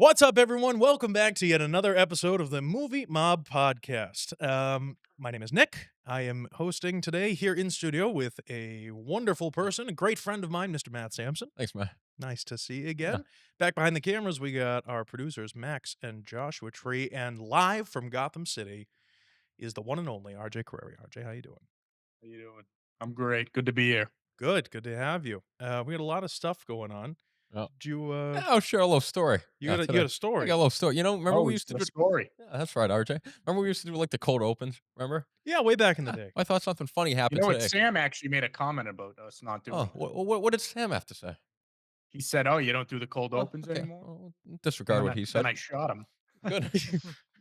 What's up, everyone? Welcome back to yet another episode of the Movie Mob Podcast. My name is Nick. I am hosting today here in studio with a wonderful person, a great friend of mine, Mr. Matt Sampson. Thanks, man. Nice to see you Yeah. again. Back behind the cameras, we got our producers, Max and Joshua Tree, and live from Gotham City is the one and only RJ Carreri. RJ, how you doing? How you doing? I'm great. Good to be here. Good to have you. We had a lot of stuff going on. Oh. Did you? Yeah, I'll share a little story. You got a I story. got a little story. Remember we used to the do. story. Yeah, that's right, RJ. Remember we used to do like the cold opens. Remember? Yeah, way back in the Yeah, day. I thought something funny You happened know what? today. Sam actually made a comment about us not doing. Oh, it. what did Sam have to say? He said, "Oh, you don't do the cold Oh, opens okay. anymore." Well, disregard what he said. Then I shot him. Good.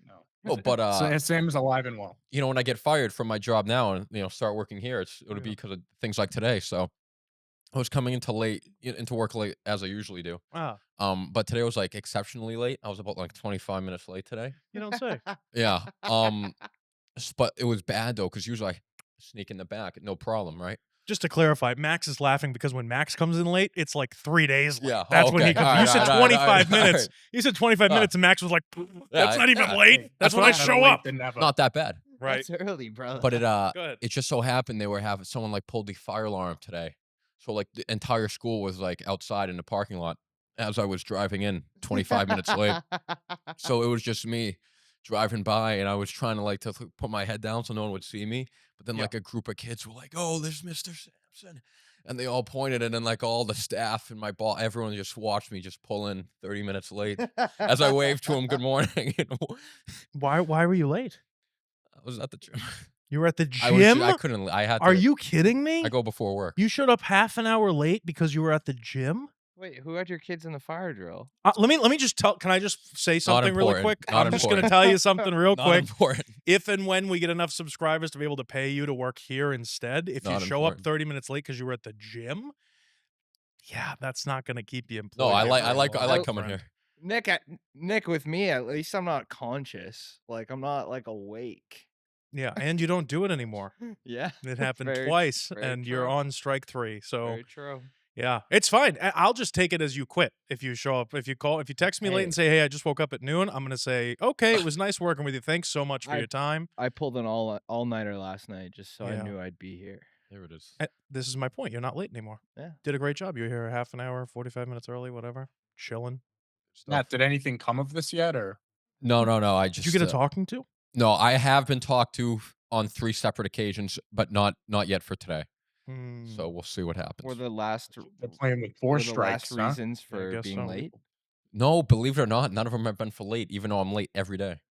No. Oh, but Sam is alive and well. when I get fired from my job now and start working here, it'll Yeah. be because of things like today. So I was coming into work late as I usually do. Ah, But today was like exceptionally late. I was about like 25 minutes late today. you don't say. Yeah. But it was bad though, because usually I sneak in the back, no problem, right? Just to clarify, Max is laughing because when Max comes in late, it's like 3 days late. Yeah, That's when he okay. comes. All You right, said all right, 25 all right, minutes. all right. You said 25 Uh, minutes, and Max was like, "That's not even yeah. late. Hey, That's when I better show late up." than never. Not that bad. Right. That's early, bro. But Go ahead. it just so happened they were having someone like pulled the fire alarm today. So like the entire school was like outside in the parking lot as I was driving in 25 minutes late. So it was just me driving by, and I was trying to put my head down so no one would see me. But then Yeah. like a group of kids were like, "Oh, there's Mr. Sampson," and they all pointed, and then like all the staff and my boss, everyone just watched me just pull in 30 minutes late as I waved to them good morning. Why were you late? I was at the gym. You were at the I gym? couldn't. I had to. Are you kidding me? I go before work. You showed up half an hour late because you were at the gym? Wait, who had your kids in the fire drill? Let me just tell. Can I just say something really important. quick? Not I'm just going to important. tell you something real Not quick. important. If and when we get enough subscribers to be able to pay you to work here instead, if you Not show up important. 30 minutes late because you were at the gym, yeah, that's not going to keep you employed. No, I very like long, coming friend. here. Nick, with me at least I'm not conscious. Like I'm not like awake. Yeah, and you don't do it anymore. Yeah, It happened Very- twice, very and you're true. on strike 3. So very true. yeah, it's fine. I'll just take it as you quit if you show up. If you text me late and say, "Hey, I just woke up at noon," I'm gonna say, "Okay, it was nice working with you. Thanks so much for your time." I pulled an all-nighter last night just so Yeah. I knew I'd be here. There it is. This is my point. You're not late anymore. Yeah. Did a great job. You were here a half an hour, 45 minutes early, whatever, chilling. Matt, did anything come of this yet, or No. I Did just. you get a talking to? No, I have been talked to on 3 separate occasions, but not yet for today. So we'll see what happens. Were the last they're playing with were 4 the strikes? last Huh? reasons I for guess being so. late? No, believe it or not, none of them have been for late, even though I'm late every day.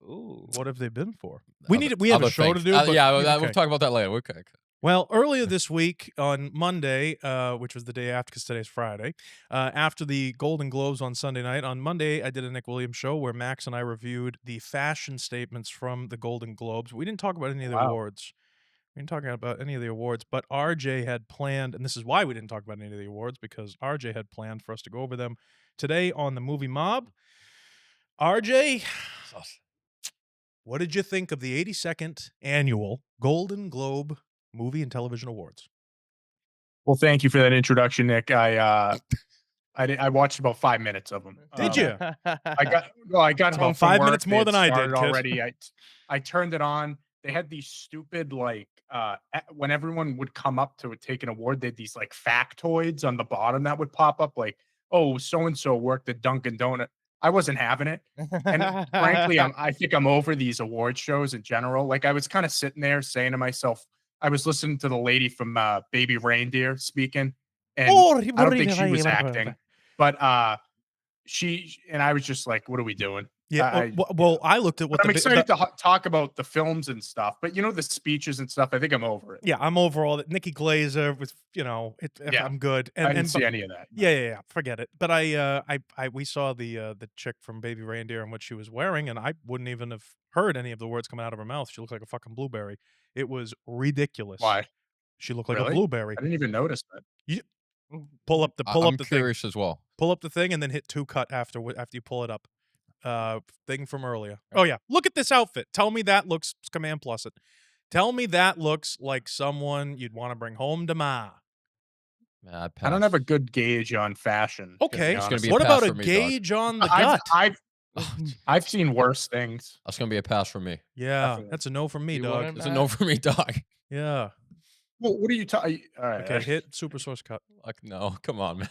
Ooh. What have they been for? Other- We have a other show to things. do. But Yeah, okay. we'll talk about that later. Okay. Well, earlier this week on Monday, which was the day after, because today's Friday, after the Golden Globes on Sunday night, on Monday, I did a Nick Williams show where Max and I reviewed the fashion statements from the Golden Globes. We didn't talk about any of the Wow. awards. We didn't talk about any of the awards, but RJ had planned, and this is why we didn't talk about any of the awards, because RJ had planned for us to go over them today on the Movie Mob. RJ, what did you think of the 82nd annual Golden Globe Movie and Television Awards? Well, thank you for that introduction, Nick. I watched about 5 minutes of them. Did you? I got It's home about from 5 work, minutes more they than I did, started kid. already. I turned it on. They had these stupid when everyone would come up to take an award, they had these like factoids on the bottom that would pop up, like, "Oh, so and so worked at Dunkin' Donut." I wasn't having it, and frankly, I think I'm over these award shows in general. Like I was kind of sitting there saying to myself, I was listening to the lady from Baby Reindeer speaking, and I don't think she was acting, but she and I was just like, "What are we doing?" Yeah. Well, I looked at what But I'm the excited to talk about the films and stuff, but the speeches and stuff. I think I'm over it. yeah, I'm over all that. Nikki Glazer was, Yeah. I'm good. I didn't see any of that. Yeah, forget it. But we saw the chick from Baby Reindeer and what she was wearing, and I wouldn't even have heard any of the words coming out of her mouth. She looked like a fucking blueberry. It was ridiculous. Why? She looked like a Really? blueberry. I didn't even notice that. Pull up I'm the thing. curious as well. Pull up the thing and then hit 2 cut after you pull it up. Thing from earlier. Oh yeah, look at this outfit. Tell me that looks Command Plus it. Tell me that looks like someone you'd want to bring home to ma. Man, I'd I don't pass. have a good gauge on fashion, to be Okay. It's gonna be honest a What with you. pass about a for me, dog. gauge on the I've gut? I've Oh, I've seen worse things. that's gonna be a pass for me. Yeah, Definitely. that's a no from me, You dog. wouldn't, It's a no Matt? for me, dog. Yeah. Well, what are you talking? All right. Okay, hit super source cut. Like, no, come on, man.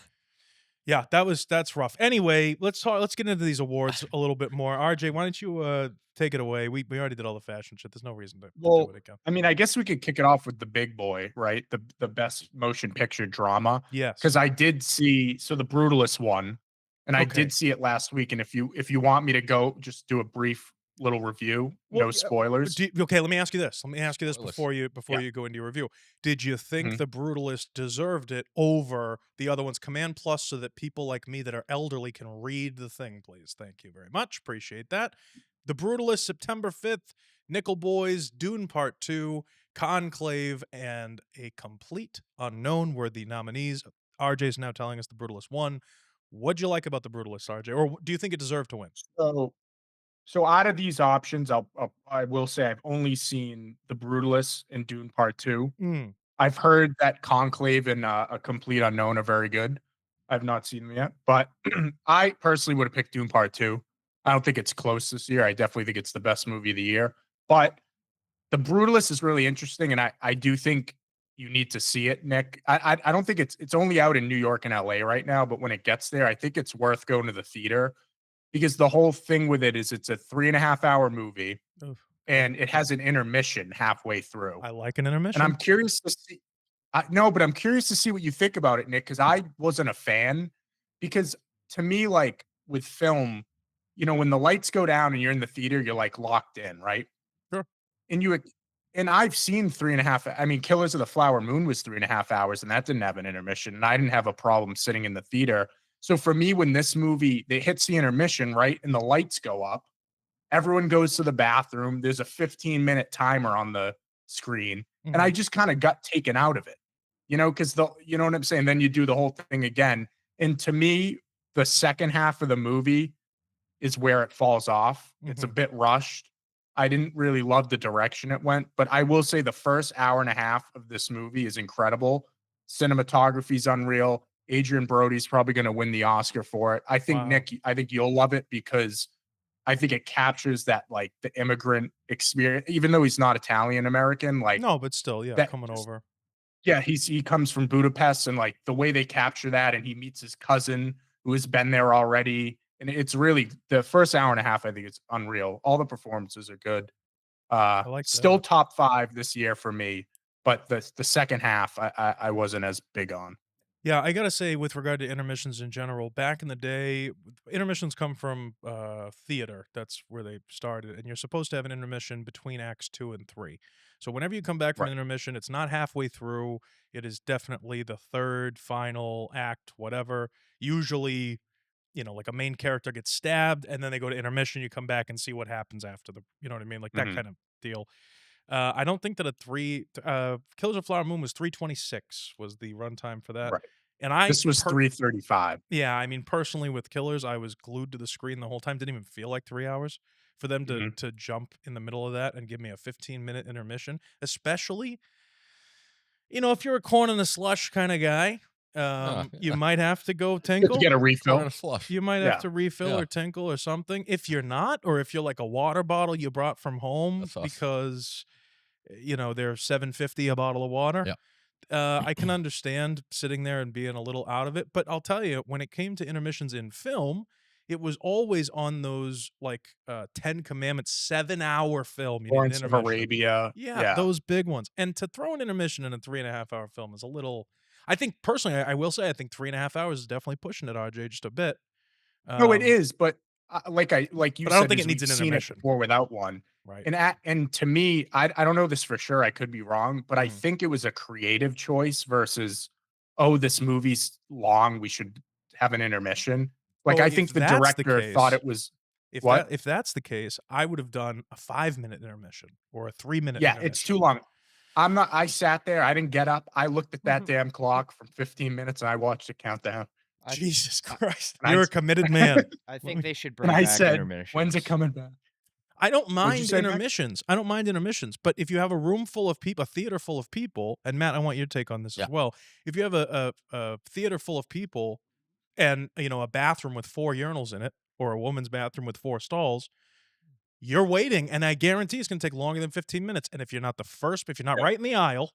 Yeah, that's rough. Anyway, let's get into these awards a little bit more. RJ, why don't you take it away? We already did all the fashion shit. There's no reason to do Well, it again. I mean, I guess we could kick it off with the big boy, right? The best motion picture drama. Yes. Because I did see the Brutalist one, and I Okay. did see it last week. And if you want me to go just do a brief little review, Well, no spoilers. okay, let me ask you this. Let me ask you this Spoilers. before Yeah. you go into your review. Did you think Mhm. The Brutalist deserved it over the other ones? Command plus so that people like me that are elderly can read the thing, please. Thank you very much. Appreciate that. The Brutalist, September 5th, Nickel Boys, Dune Part 2, Conclave, and A Complete Unknown were the nominees. RJ's now telling us The Brutalist won. What'd you like about The Brutalist, RJ? Or do you think it deserved to win? So out of these options, I will say I've only seen the Brutalist and Dune Part 2. Mm, I've heard that Conclave and A Complete Unknown are very good. I've not seen them yet, but I personally would have picked Dune Part 2. I don't think it's close this year. I definitely think it's the best movie of the year. But The Brutalist is really interesting, and I do think you need to see it, Nick. I don't think it's only out in New York and LA right now, but when it gets there, I think it's worth going to the theater because the whole thing with it is it's a 3.5 hour movie oof, okay. and it has an intermission halfway through. I like an And intermission. I'm curious to see no, but I'm curious to see what you think about it, Nick, because I wasn't a fan. Because to me, like with film, when the lights go down and you're in the theater, you're like locked in, right? Sure. And I've seen 3.5. I mean, Killers of the Flower Moon was 3.5 hours, and that didn't have an intermission. And I didn't have a problem sitting in the theater. So for me, when this movie it hits the intermission, right, and the lights go up, everyone goes to the bathroom. There's a 15-minute timer on the screen, and I Mhm. just kind of got taken out of it. Because you know what I'm saying? Then you do the whole thing again. And to me, the second half of the movie is where it falls off. It's a Mhm. bit rushed. I didn't really love the direction it went, but I will say the first hour and a half of this movie is incredible. Cinematography's unreal. Adrian Brody's probably going to win the Oscar for it. I think Wow. Nick, I think you'll love it because I think it captures that like the immigrant experience, even though he's not Italian American, like No, but still, yeah, that coming just over. yeah, he comes from Budapest and like the way they capture that and he meets his cousin who has been there already. And it's really the first hour and a half, I think it's unreal. All the performances are good. I like Still that. top five this year for me, but the second half I wasn't as big on. Yeah, I gotta say, with regard to intermissions in general, back in the day, intermissions come from theater. That's where they started, and you're supposed to have an intermission between acts 2 and 3. So whenever you come back from Right. an intermission, it's not halfway through. It is definitely the third, final act, whatever. Usually, like a main character gets stabbed, and then they go to intermission. You come back and see what happens after you know what I mean, like that Mhm. kind of deal. I don't think that Killers of Flower Moon was 326 was the runtime for that. Right. And This was 335. yeah, I mean, personally with Killers, I was glued to the screen the whole time. Didn't even feel like 3 hours for them to Mhm. to jump in the middle of that and give me a 15-minute intermission, especially, if you're a corn in the slush kind of guy, Yeah, you yeah. might have to go Good to tinkle. get a Corn in refill. a slush. You might have Yeah. to refill Yeah, or tinkle or something. If you're not, or if you're like a water bottle you brought from home that's us. because they're $7.50 a bottle of water. Yeah. I can understand sitting there and being a little out of it, but I'll tell you, when it came to intermissions in film, it was always on those like 10 Commandments 7-hour film. You need an Lawrence of intermission. Arabia. Yeah, Yeah. those big ones. And to throw an intermission in a 3.5-hour film is a little. I think personally, I will say, I think 3.5 hours is definitely pushing it, RJ, just a bit. No, it Um, is, but, like you but I don't said, think it is needs we've an seen it intermission. before without one. Right. And to me, I don't know this for sure, I could be wrong, but I Mhm. think it was a creative choice versus, "Oh, this movie's long, we should have an intermission." Like, Well, I if think the that's the director thought case, it was If what? that's the case, I would have done a 5-minute intermission or a 3-minute Yeah, it's too intermission. long. I sat there, I didn't get up, I looked at that damn clock from 15 minutes, and I watched it count down. I Jesus Uh, Christ. and You're a committed man. I Let think me they should and bring I back said, "When's it intermissions. coming back?" I don't What'd you mind say, Max? intermissions. I don't mind intermissions, but if you have a room full of people, a theater full of people, and Matt, I want your take on this Yeah. as well. If you have a theater full of people and a bathroom with 4 urinals in it, or a woman's bathroom with 4 stalls, you're waiting, and I guarantee it's gonna take longer than 15 minutes. And if you're not if you're not Yep. right in the aisle,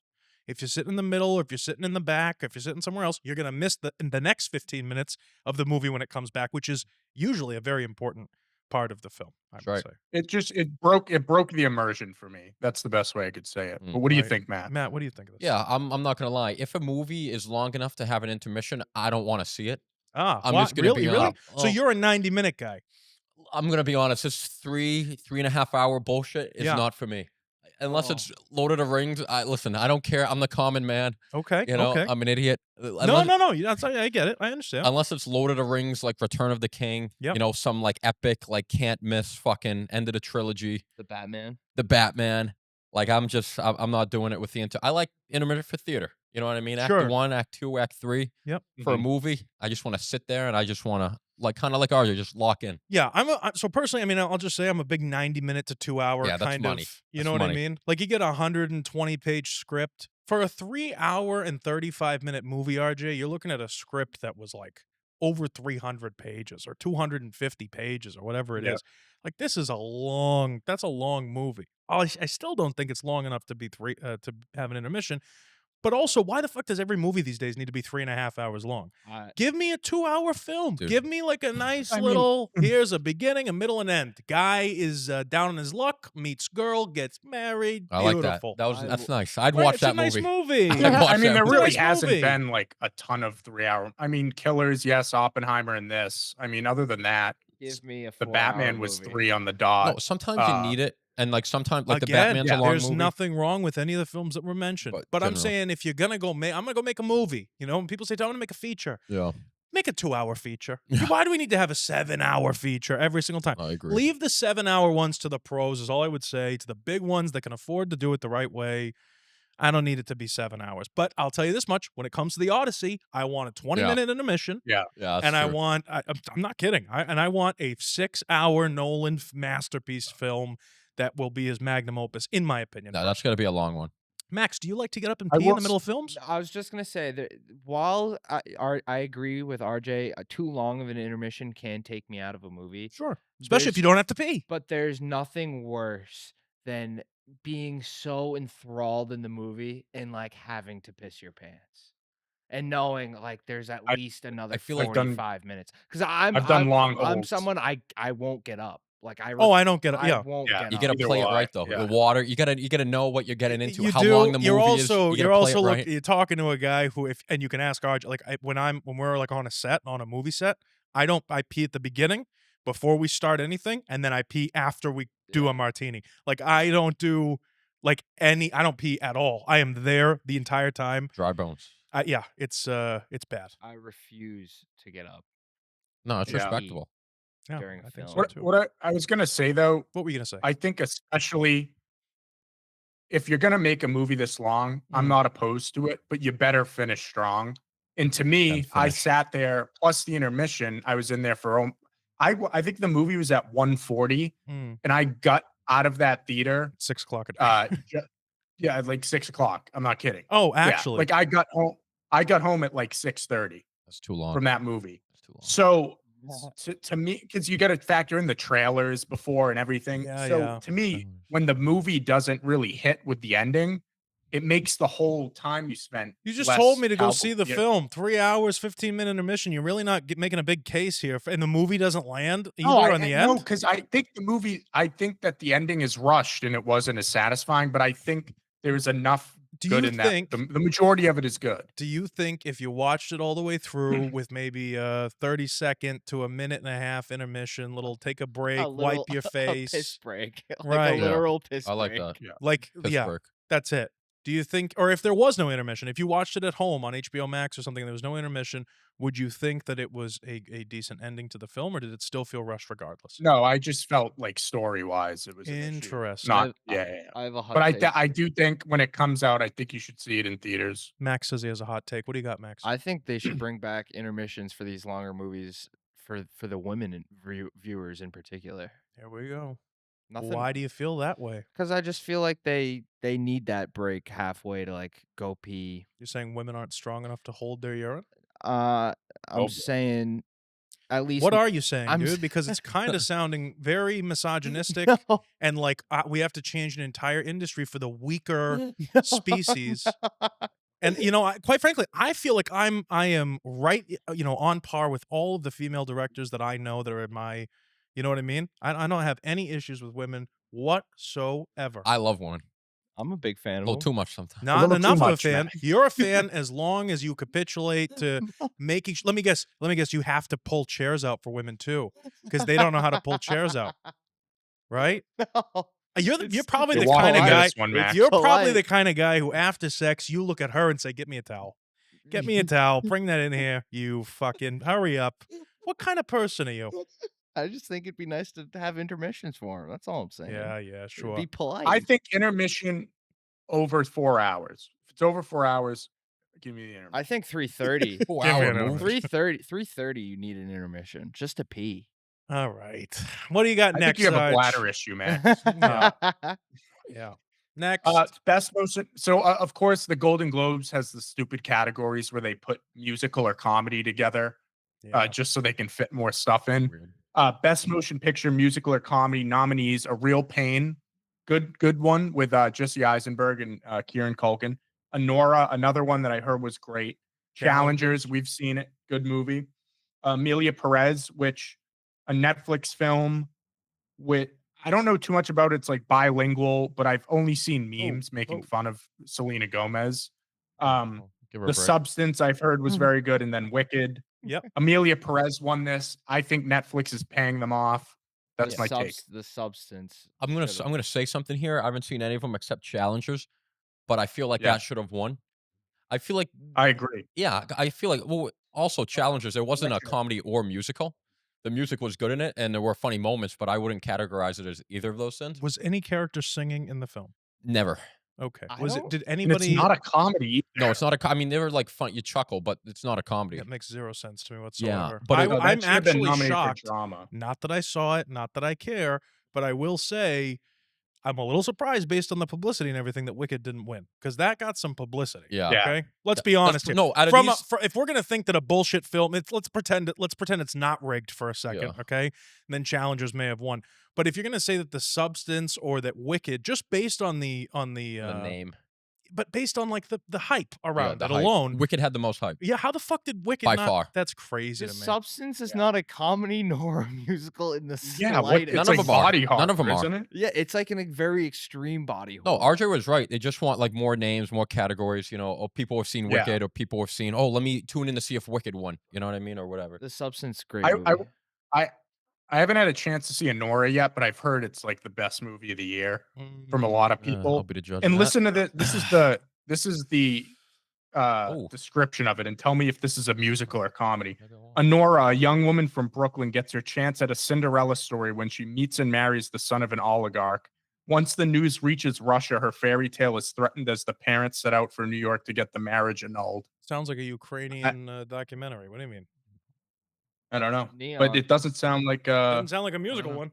if you're sitting in the middle, or if you're sitting in the back, if you're sitting somewhere else, you're gonna miss the next 15 minutes of the movie when it comes back, which is usually a very important part of the film, I That's would right. say. It broke the immersion for me. That's the best way I could say it. But what do you Right. think, Matt? Matt, what do you think of this? Yeah, I'm not gonna lie. If a movie is long enough to have an intermission, I don't want to see it. Ah, I'm what? just gonna Really? be Really? So well, you're a 90-minute guy. I'm gonna be honest. This 3.5 hour bullshit is Yeah. not for me. Unless Oh. it's Lord of the Rings. Listen. I don't care. I'm the common man. Okay. You know, Okay. I'm an idiot. No, Unless no, no. I get it. I understand. unless it's Lord of the Rings, like Return of the King. Yep. You know, some like epic, like can't miss fucking end of the trilogy. The Batman. The Batman. Like I'm not doing it with the I like intermittent for theater. You know what I mean? Act Sure. 1, Act 2, Act 3. Yep. For a Mhm. movie, I just want to sit there and I just want to kind of like RJ, just lock in. Yeah, so personally, I mean, I'll just say I'm a big 90-minute to 2 hour Yeah, that's kind money. of, you That's know what money. I mean? Like you get a 120-page script for a 3 hour and 35-minute movie, RJ. You're looking at a script that was like over 300 pages or 250 pages or whatever it Yep. is. Like that's a long movie. I still don't think it's long enough to be to have an intermission. But also, why the fuck does every movie these days need to be 3.5 hours long? Give me a 2-hour film. Dude. Give me like a nice I mean- little, here's a beginning, a middle, and end. Guy is down on his luck, meets girl, gets married. I like that. Beautiful. That's nice. I'd Right, watch it's that a nice movie. movie. I'd watch I mean, that there movie. really Nice hasn't movie. been like a ton of 3 hour. I mean, Killers, yes, Oppenheimer, and this. I mean, other than that, Give me a the 4-hour Batman was movie. 3 on the No, dot. sometimes you need it, and like sometimes like the Again, Batman's a long there's movie. nothing wrong with any of the films that were mentioned. But I'm generally. saying if you're going to go I'm going to go make a movie. You know, when people say, I want to make a feature. Yeah, Make a 2-hour feature. Yeah. Why do we need to have a 7-hour feature every single time? I agree. Leave the 7-hour ones to the pros is all I would say, to the big ones that can afford to do it the right way. I don't need it to be 7 hours. But I'll tell you this much, when it comes to the Odyssey, I want a 20-minute intermission. Yeah, that's And I true. want I'm not kidding. I want a 6-hour Nolan masterpiece film that will be his magnum opus, in my opinion. No, that's gonna be a long one. Max, do you like to get up and I pee in will the middle of films? I was just gonna say that while I agree with RJ, too long of an intermission can take me out of a movie. Sure. Especially if you don't have to pee. But there's nothing worse than being so enthralled in the movie and like having to piss your pants. And knowing like there's at I- least another feel like- 45 minutes. Because I've done long I'm holds. someone I won't get up. Like I Oh, I don't get it. I Yeah. won't Yeah, get You up. gotta Either play it will I, right though. yeah. The water, you gotta know what you're getting into. You how do. long the movie you're is. also You you're gotta play also it right. you're talking to a guy who and you can ask RJ, like when we're like on a set, on a movie set, I pee at the beginning before we start anything, and then I pee after we do a martini. Like I don't do I don't pee at all. I am there the entire time. Dry bones. Yeah, it's bad. I refuse to get up No, it's Yeah. respectable. Yeah, during I a think film. so What too. what I was gonna say though, What were you gonna say? I think especially if you're gonna make a movie this long, I'm Mm. not opposed to it, but you better finish strong. And to me, I finish. sat there plus the intermission. I was in there for I think the movie was at 1:40, Mm, and I got out of that theater 6 o'clock at uh ju- yeah, at like 6 o'clock. I'm not kidding. Oh, Yeah, actually, like I got home at like 6:30 That's too long. from that movie. That's too long. So to me, because you got to factor in the trailers before and everything. Yeah, So yeah. to me, when the movie doesn't really hit with the ending, it makes the whole time you spent. you just less told me to go palpable. see the Yeah. film. 3 hours, 15-minute intermission. You're really not making a big case here, and the movie doesn't land either No, on the no, end. because I think the movie. I think that the ending is rushed and it wasn't as satisfying. But I think there's enough Do good you in think? that. The majority of it is good. Do you think if you watched it all the way through with maybe a 30-second to a minute and a half intermission, little take a break, wipe your a piss face, break. Like Right. a Yeah. literal piss I like break. that. Yeah. like yeah, Pittsburgh. that's it. Do you think, or if there was no intermission, if you watched it at home on HBO Max or something, there was no intermission, would you think that it was a decent ending to the film, or did it still feel rushed regardless? No, I just felt like story wise, it was an issue. Interesting. Not I- yeah. I have a hot But take. I do think when it comes out, I think you should see it in theaters. Max says he has a hot take. What do you got, Max? I think they should bring back intermissions for these longer movies for the women and viewers in particular. Here we go. Nothing. Why do you feel that way? Because I just feel like they need that break halfway to like go pee. You're saying women aren't strong enough to hold their urine? I'm Oh, boy. saying at least What are you saying, I'm dude? Because it's kind of sounding very misogynistic, no, and like we have to change an entire industry for the weaker no. species. And quite frankly, I feel like I am right, on par with all of the female directors that I know that are in my, you know what I mean? I don't have any issues with women whatsoever. I love one. I'm a big fan A of little them. too much sometimes. Not little too enough of a much, fan. Matt. You're a fan as long as you capitulate to making. Let me guess. You have to pull chairs out for women too, because they don't know how to pull chairs out, right? No. You're It's probably You're the walking kind of into guy. this one, Max. You're probably polite. the kind of guy who, after sex, you look at her and say, "Get me a towel. Get me a towel. Bring that in here. You fucking hurry up." What kind of person are you? I just think it'd be nice to have intermissions for him. That's all I'm saying. Yeah, sure. Be polite. I think intermission over 4 hours. If it's over 4 hours, give me the intermission. I think 3:30. 4 Give me hour an movie. 3:30. You need an intermission just to pee. All right. What do you got I next? think you have a Sarge? bladder issue, Max. Yeah. Next. Best motion. So, of course, the Golden Globes has the stupid categories where they put musical or comedy together, Yeah. just so they can fit more stuff in. Weird. Best motion picture, musical or comedy nominees: A Real Pain, good one with Jesse Eisenberg and Kieran Culkin. Anora, another one that I heard was great. Challengers, we've seen it, good movie. Amelia Perez, which a Netflix film with, I don't know too much about it. It's like bilingual, but I've only seen memes making fun of Selena Gomez. Give her a The break. Substance I've heard was very good, and then Wicked. Yep. Amelia Perez won this. I think Netflix is paying them off. That's my take. The Substance. I'm should've- gonna say something here. I haven't seen any of them except Challengers, but I feel like Yeah. that should have won. I feel like, I agree. yeah, I feel like. Well, also Challengers, there wasn't a Electric. comedy or musical. The music was good in it, and there were funny moments, but I wouldn't categorize it as either of those things. Was any character singing in the film? Never. Okay. I Was it? don't- Did And anybody? it's not a comedy. No, it's not a. I mean, they were like fun. You chuckle, but it's not a comedy. That makes zero sense to me whatsoever. but it- No, that I'm should have been actually nominated for shocked. drama. Not that I saw it, not that I care, but I will say I'm a little surprised based on the publicity and everything that Wicked didn't win, because that got some publicity. Yeah. Yeah. Okay. Let's be honest here. No, out of From these, if we're gonna think that a bullshit film, let's pretend it's not rigged for a second, Yeah. okay? And then Challengers may have won. But if you're gonna say that The Substance or that Wicked, just based on the the name. but based on like the hype around the it hype. alone, Wicked had the most hype. yeah, how the fuck did Wicked By not? far. That's crazy The to me. Substance is not a comedy nor a musical in the Yeah, slightest. it's None of like them are. body horror, None of them are. isn't it? Yeah, it's like a very extreme body No, horror. RJ was right. They just want like more names, more categories. Or people have seen Yeah. Wicked, or people have seen. Oh, let me tune in to see if Wicked won. You know what I mean, or whatever. The Substance, great I- movie. I haven't had a chance to see Anora yet, but I've heard it's like the best movie of the year from a lot of I'll people. be the judge. And of that. listen to this. This is the Oh. description of it, and tell me if this is a musical or comedy. Anora, a young woman from Brooklyn, gets her chance at a Cinderella story when she meets and marries the son of an oligarch. Once the news reaches Russia, her fairy tale is threatened as the parents set out for New York to get the marriage annulled. Sounds like a Ukrainian documentary. What do you mean? I don't know, Neon. but it doesn't sound like Doesn't sound like a musical know. one.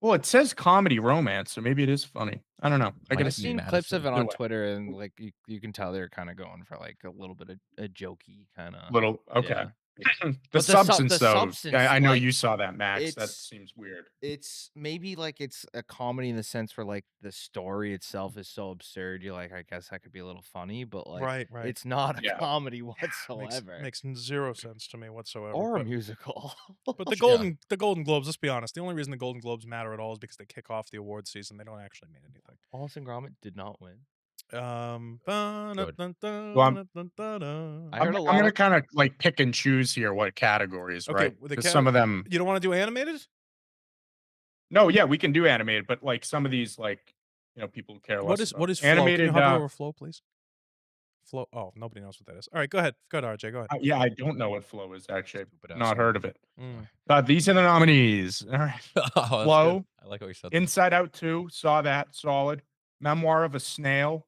well, it says comedy romance, so maybe it is funny. I don't know. I Might gotta I've see seen see. clips of it Either on way. Twitter, and like you can tell they're kind of going for like a little bit of a jokey kind of. Little okay. Yeah. The But the substance, though. Substance, I know like, you saw that, Max. That it's- seems weird. It's maybe like it's a comedy in the sense where like the story itself is so absurd. You're like, I guess that could be a little funny, but like Right. it's not a Yeah. comedy Makes, whatsoever, makes zero sense to me whatsoever. or a but, musical. but the Golden Globes. Let's be honest. The only reason the Golden Globes matter at all is because they kick off the award season. They don't actually mean anything. Wallace and Gromit did not win. Good. I I'm heard a I'm lot gonna of- kind of like pick and choose here what categories, Okay, right? with the 'Cause some of them. You don't want to do animated? No, yeah, we can do animated, but like some of these, like people care less. What is about. Flow? animated? Can you hover over Flow, please? Flow. Oh, nobody knows what that is. All right, go ahead. Go ahead, RJ. Go ahead. Yeah, I don't know what Flow is actually. Stupid Not ass heard of it. Mm. These are the nominees. All right. Oh, that's good. Flow. I like how you said that. Inside Out 2, saw that, solid. Memoir of a Snail,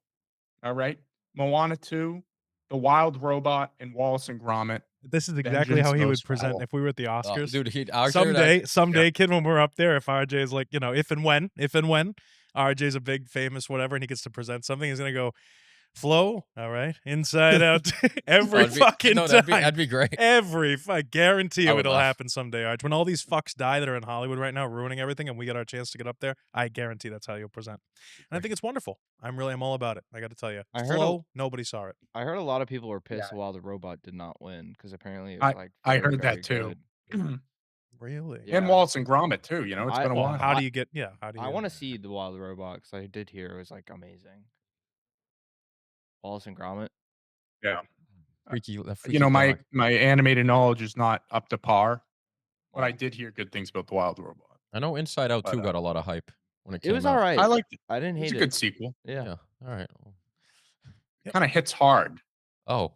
all right. Moana 2, The Wild Robot and Wallace and Gromit. This is exactly Vengeance how he would Goes present Foul. if we were at the Oscars. Dude, he'd actually Someday, kid, when we're up there, if RJ is like, if and when RJ's a big famous whatever, and he gets to present something, he's gonna go, Flow, all right, Inside Out, every fucking time. That'd be great. I guarantee I you would it'll laugh. happen someday, Arj. When all these fucks die that are in Hollywood right now, ruining everything, and we get our chance to get up there, I guarantee that's how you'll present. And I think it's wonderful. I'm all about it. I got to tell you, I heard Flow, nobody saw it. I heard a lot of people were pissed Yeah. while the robot did not win because apparently it was like I very, heard very that too. good. Really? Yeah. And Wallace and Gromit too. You know, it's been a Well, while. how do you get? Yeah, how do you? I want to see the Wild Robot because I did hear it was like amazing. Wallace and Gromit. Yeah. Freaky my guy. animated knowledge is not up to par, but I did hear good things about the Wild Robot. I know Inside Out 2 But, got a lot of hype when it It came was out. all right. I liked it. I didn't It's hate a it. good sequel. Yeah. All right. Kind of hits hard. Oh,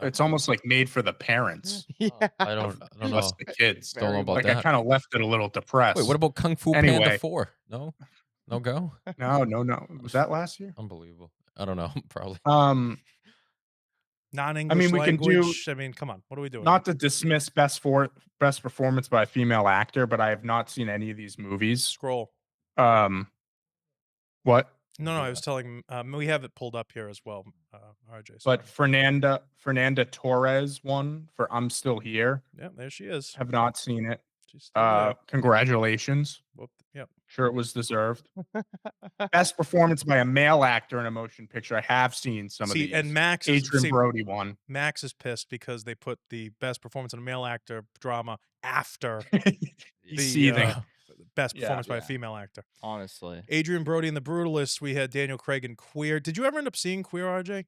It's almost like made for the parents. Yeah. I don't know. Plus the kids. Don't know about Like I that. kind of left it a little depressed. Wait, what about Kung Fu Panda Anyway. 4? No go. No. Was that last year? Unbelievable. I don't know. Probably. Non-English we can do- language. I mean, come on. What are we doing? Not to dismiss best performance by a female actor, but I have not seen any of these movies. Scroll. What? No, I was telling. We have it pulled up here as well, RJ. But Fernanda Torres won for I'm Still Here. Yeah, there she is. Have not seen it. She's still there. Congratulations. Yep. Sure, it was deserved. Best performance by a male actor in a motion picture. I have seen some of these. And Max Adrian Brody won. Max is pissed because they put the best performance in a male actor drama after He's seething. Best Yeah. performance by a female actor. Honestly. Adrian Brody in The Brutalists. We had Daniel Craig in Queer. Did you ever end up seeing Queer, RJ?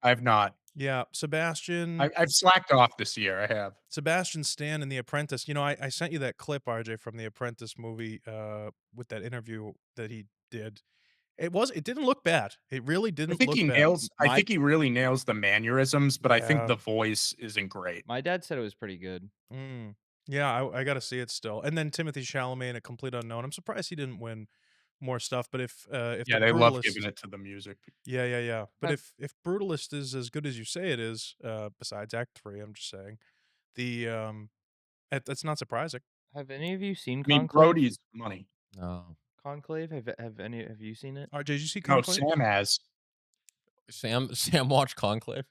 I've not. Yeah, Sebastian. I've slacked off this year. I have. Sebastian Stan in The Apprentice. I sent you that clip, RJ, from The Apprentice movie with that interview that he did. It didn't look bad. It really didn't I think look he bad. nails. I think he really nails the mannerisms, but I Yeah. think the voice isn't great. My dad said it was pretty good. Yeah, I got to see it still. And then Timothy Chalamet in A Complete Unknown. I'm surprised he didn't win more stuff, but if Yeah, The they love Brutalist- giving it to the music. Yeah. But That- if Brutalist is as good as you say it is, besides Act 3, I'm just saying, that's not surprising. Have any of you seen I mean, Conclave? Brody's money. No. Conclave? Have you seen it? RJ, did you see No, Conclave? Sam has. Sam watched Conclave.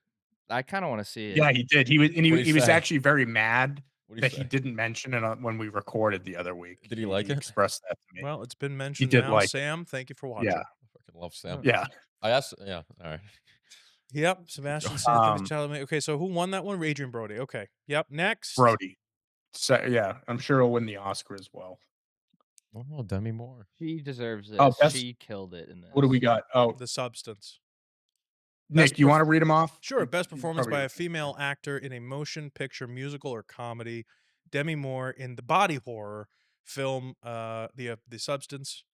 I kind of want to see it. Yeah, he did. He What'd he was say? actually very mad What do you that say? he didn't mention it when we recorded the other week. Did he like it? Expressed that to me. Well, it's been mentioned did now. like it. Sam, thank you for watching. Yeah. I fucking love Sam. Yeah. I asked. Yeah. All right. Yep, Sebastian Stan, Timothy Chalamet. Okay, so who won that one? Adrian Brody. Okay. Yep, next. Brody. So, yeah, I'm sure he'll win the Oscar as well. Oh, Demi Moore. She deserves this. Oh, best- She killed it in this. What do we got? Oh, The Substance. Nick, you want to read them off? Sure, best You performance probably- by a female actor in a motion picture, musical, or comedy. Demi Moore in the body horror film, The Substance.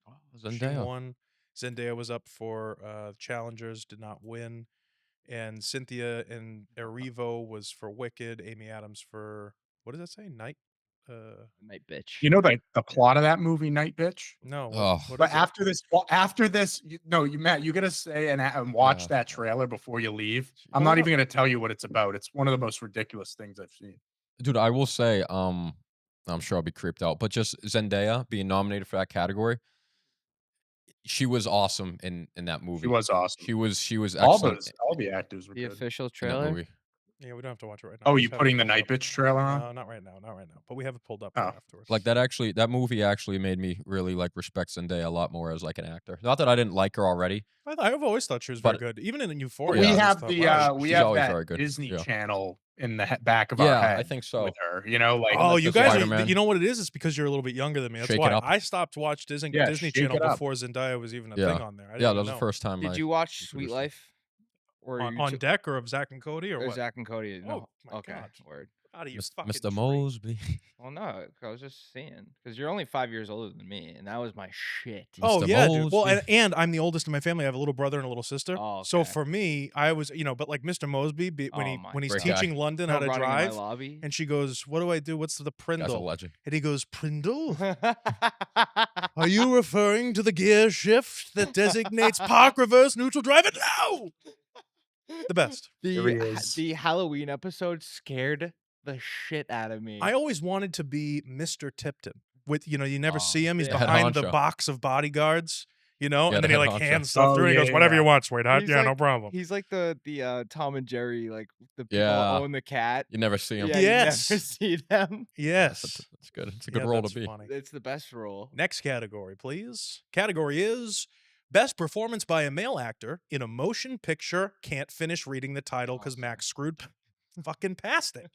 She Zendaya. won. Zendaya was up for Challengers, did not win. And Cynthia in Erivo was for Wicked. Amy Adams for, what does that say? Night? Night bitch. You know the plot of that movie, Night Bitch? No. Oh. What But is it? after this, Matt, you gotta say and watch Yeah. that trailer before you leave. I'm not even gonna tell you what it's about. It's one of the most ridiculous things I've seen. Dude, I will say, I'm sure I'll be creeped out, but just Zendaya being nominated for that category, she was awesome in that movie. She was awesome. She was all excellent the actors were The good. official in that trailer. movie. Yeah, we don't have to watch it right now. Oh, We you just have putting it the pulled Night up. Bitch trailer on? No, not right now. But we have it pulled up Oh. afterwards. Like that movie actually made me really like respect Zendaya a lot more as like an actor. Not that I didn't like her already. I've always thought she was very But- good. Even in But Euphoria. we I always have thought, the wow, we she's have always that very good. Disney Yeah. Channel in the back of our Yeah, head. I think so. With her, like Oh, like you the guys Spider-Man. you know what it is? It's because you're a little bit younger than me. That's Shake It why Up. I stopped watch Disney Yeah, Disney Shake Channel It Up. before Zendaya was even a Yeah. thing on there. I Yeah, didn't that was know. the first time. Did I you watch introduced Sweet her. Life? Or on, you on ju- deck or of Zach and Cody or or what? Zach and Cody? No. my Okay. God. Word. Out of your Mr. fucking Mr. tree. Mosby. Well, no, I was just saying because you're only 5 years older than me, and that was my shit. Oh Mr. yeah, dude. Well, Mosby. and I'm the oldest in my family. I have a little brother and a little sister. Oh, So okay. for me, I was, but like Mr. Mosby, when Oh my he's Great guy. teaching London No how to running in my drive, lobby. and she goes, "What do I do? What's the Guy's a Prindle?" legend. And he goes, "Prindle? Are you referring to the gear shift that designates park reverse neutral drive?" No. The best. Here he is. The Halloween episode scared the shit out of me. I always wanted to be Mr. Tipton. With you never see him. He's yeah. Head behind the honcho. box of bodyguards, Yeah, and the then he head like honcho. hands stuff Oh, through. And he yeah, goes, "Whatever yeah. you want, sweetheart. He's Yeah, no like- problem." He's like the Tom and Jerry, like the people Yeah. that own the cat. You never see him. Yeah, Yes. you never see them. Yes, That's good. It's a good Yeah, role that's to be. funny. It's the best role. Next category, please. Category is best performance by a male actor in a motion picture. Can't finish reading the title because Awesome. Max screwed fucking past it.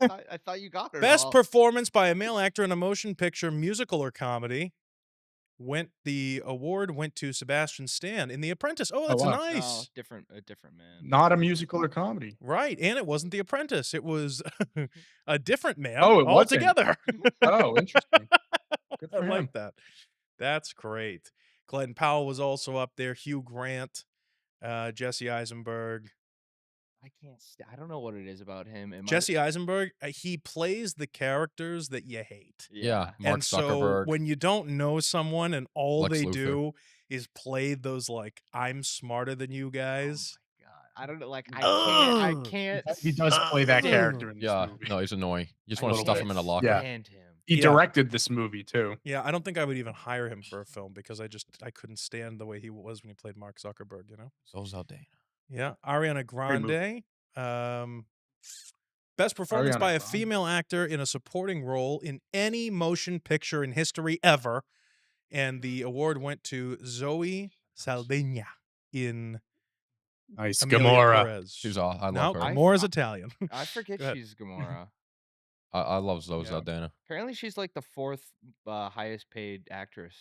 I thought you got it. Best all. performance by a male actor in a motion picture, musical or comedy. The award went to Sebastian Stan in The Apprentice. Oh, that's wow. No, nice. a different man. Not a musical or comedy. Right, and it wasn't The Apprentice. It was a different man Oh, it wasn't. altogether. Oh, interesting. Good I for him. like that. That's great. Glenn Powell was also up there. Hugh Grant, Jesse Eisenberg. I can't. I don't know what it is about him. Jesse Eisenberg, he plays the characters that you hate. Yeah, Mark And so Zuckerberg. when you don't know someone and all Lex they Luthor. do is play those like I'm smarter than you guys. Oh my god! I don't know. Like I Ugh. can't. He does play that Ugh. character in this Yeah, movie. no, he's annoying. You just I want to little stuff him in a bit. locker. Yeah. stand him. He Yeah. directed this movie too. Yeah, I don't think I would even hire him for a film because I couldn't stand the way he was when he played Mark Zuckerberg, So Zaldana. Yeah, Ariana movie. Grande. Best performance Ariana by a Grande. female actor in a supporting role in any motion picture in history ever. And the award went to Zoe Saldana in Nice. Amelia Gamora. Perez. She's all. I No, love her. Gamora's Italian. I forget Go ahead. she's Gamora. I love Zoe Yeah. Saldana. Apparently, she's like the fourth highest paid actress.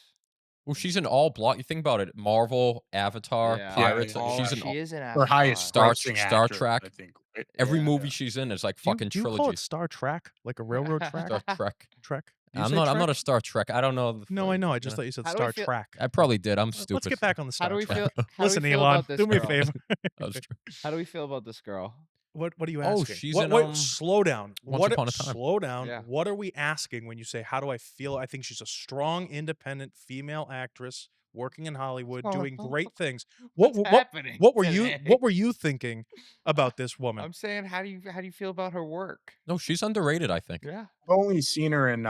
Well, she's in all block. You think about it: Marvel, Avatar, Yeah. Pirates. Yeah, like, yeah. she's in She all, is in Her Avatar. highest Star grossing Star actress, Trek. I think. Right? every Yeah. movie she's in is like fucking do you call it trilogies. Star Trek? Like a railroad track? Star Trek. Trek? Do you I'm say not. I'm Trek? not a Star Trek. I don't know. The No, I phrase, know. I you just thought you said How do we Star feel- Trek. I probably did. I'm stupid. Let's get back on the Star How do we Trek. feel? How Listen, do we feel Elon, about this do me a girl? favor. That's true. How do we feel about this girl? What are you Oh, asking? she's what, in, wait, slow down. Once Upon a Time. Slow down. Yeah. What are we asking when you say how do I feel? I think she's a strong, independent female actress working in Hollywood, doing great things. What What's happening what were today? you thinking about this woman? I'm saying, how do you feel about her work? No, she's underrated. I think. Yeah. I've only seen her in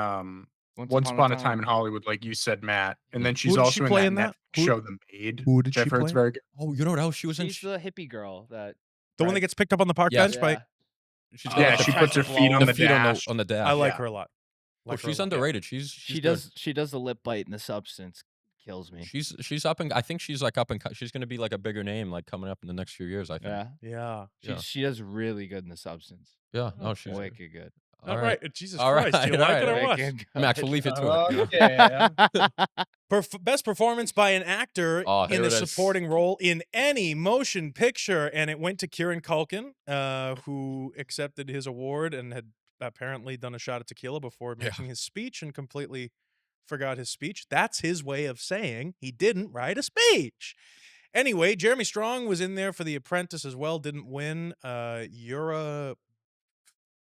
Once Upon a Time in Hollywood, like you said, Matt. And then she's Who did also she in play that in that? Netflix show, The Maid. Who did which I've she heard play? is very good. Oh, you know what else she was in? She's the hippie girl that. The one that gets picked up on the park Yes. bench by. Yeah. She's Yeah, like she the puts her feet on the feet dash. on the dash. I like Yeah. her a lot. Oh, Like her a she's lot. underrated. She's She good. does the lip bite and the substance kills me. She's up and I think she's like up and she's gonna be like a bigger name like coming up in the next few years. I think. Yeah. Yeah. Yeah. She does really good in the substance. Yeah. No, she's good. Wicked good. All right. Jesus All Christ. Do you right, like it all or right. what? Wicked Max, good. we'll leave it to it. you know? Yeah. Best performance by an actor Oh, in here a it is. supporting role in any motion picture, and it went to Kieran Culkin, who accepted his award and had apparently done a shot of tequila before Yeah. making his speech and completely forgot his speech. That's his way of saying he didn't write a speech. Anyway, Jeremy Strong was in there for The Apprentice as well, didn't win. Yura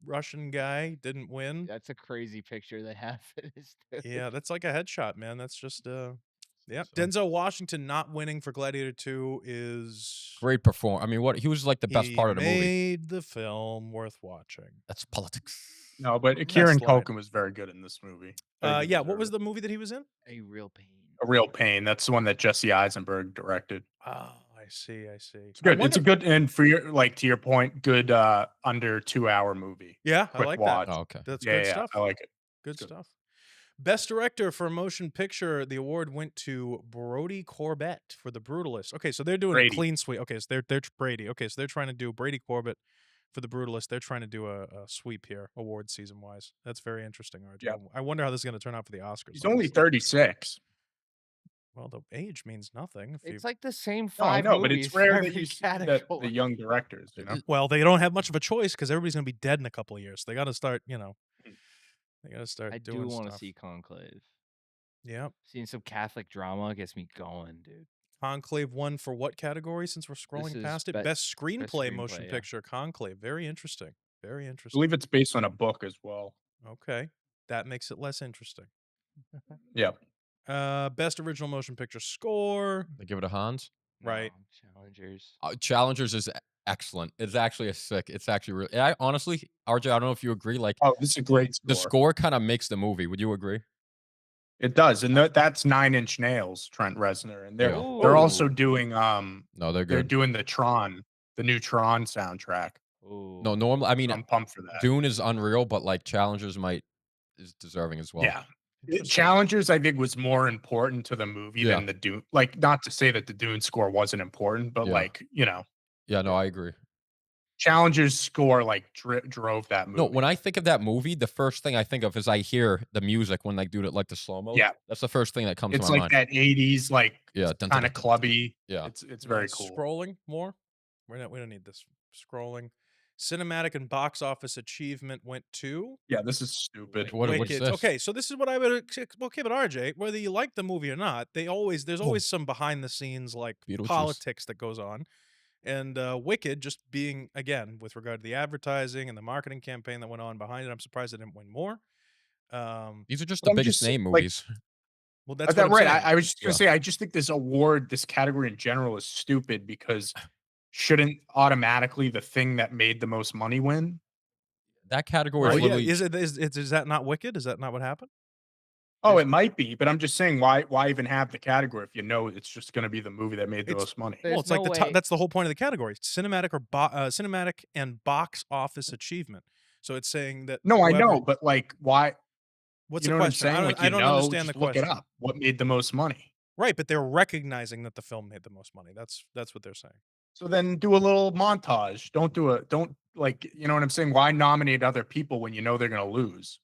Russian guy didn't win. That's a crazy picture they have for this dude. Yeah, that's like a headshot, man. That's just yeah. So- Denzel Washington not winning for Gladiator 2 is Great perform. I mean, what he was like the best he part of the movie. made the film worth watching. That's politics. No, but Kieran slide. Culkin was very good in this movie. Very good Yeah, what deserve was it. the movie that he was in? A real pain. A Real Pain? That's the one that Jesse Eisenberg directed. Oh, I see. It's good. It's a good, and for your to your point, good under 2-hour movie. Yeah, I quick like watch. that. Oh, okay. That's Yeah, good yeah, stuff. I like it. Good good. stuff. Best director for a motion picture, the award went to Brody Corbett for The Brutalist. Okay, so they're doing Brady. a clean sweep. Okay, so they're Brady. Okay, so they're trying to do Brady Corbett for The Brutalist. They're trying to do a sweep here, award season wise. That's very interesting, RJ. Yeah. I wonder how this is going to turn out for the Oscars. He's only honestly. 36. Well, the age means nothing. If you, It's like the same No, I five know, but movies it's for rare that every you see the category. young directors. You know, well, they don't have much of a choice because everybody's going to be dead in a couple of years. They got to start, they got to start I doing do want to stuff. see Conclave. Yeah. Seeing some Catholic drama gets me going, dude. Conclave won for what category since we're scrolling is past it? be- Best screenplay screenplay, motion yeah. picture, Conclave. Very interesting. Very I interesting. believe it's based on a book as well. Okay. That makes it less interesting. Yeah. Best original motion picture score. They give it a Hans. Right. No, Challengers. Challengers is excellent. It's actually a sick. It's actually really. I honestly, RJ, I don't know if you agree. Like Oh, this is a great the score. score kind of makes the movie. Would you agree? It does, and that's Nine Inch Nails, Trent Reznor, and Yeah. they're also Ooh. doing No, they're they're good. doing the new Tron soundtrack. No, Ooh. normally, I So mean, I'm pumped for that. Dune is unreal, but like Challengers is deserving as well. Yeah. Interesting. Challengers, I think, was more important to the movie Yeah. than the Dune. Like, not to say that the Dune score wasn't important, but Yeah. like, Yeah, no, I agree. Challengers score like drove that movie. No, when I think of that movie, the first thing I think of is I hear the music when they do it like the slow mo. Yeah. That's the first thing that comes to It's my like mind. that 80s, like Yeah, dun, dun, kind dun, of dun. clubby. Yeah. It's very Nice. cool. Scrolling more. We don't need this scrolling. Cinematic and box office achievement went to Yeah, this is stupid. What's Wicked. this? Okay, so this is what I would okay, but RJ, whether you like the movie or not, there's always some behind the scenes like Beetlejuice. politics that goes on. And Wicked, just being again with regard to the advertising and the marketing campaign that went on behind it, I'm surprised it didn't win more. These are just But the I'm biggest just, name like, movies. Well, that's that what I'm right. saying. I was just gonna Yeah. say, I just think this category in general is stupid because shouldn't automatically the thing that made the most money win? That category Well, is yeah, literally is that not Wicked? Is that not what happened? Oh, it might be, but I'm just saying, why even have the category if you know it's just gonna be the movie that made the It's- most money? Well, There's it's like no the way. that's the whole point of the category: cinematic or cinematic and box office achievement. So it's saying that No, I whoever- know, but like, why? What's You the know what I'm question? saying? Like, I don't understand just the look it question. up. What made the most money? Right, but they're recognizing that the film made the most money. That's what they're saying. So then do a little montage. Don't like, you know what I'm saying? Why nominate other people when you know they're gonna lose?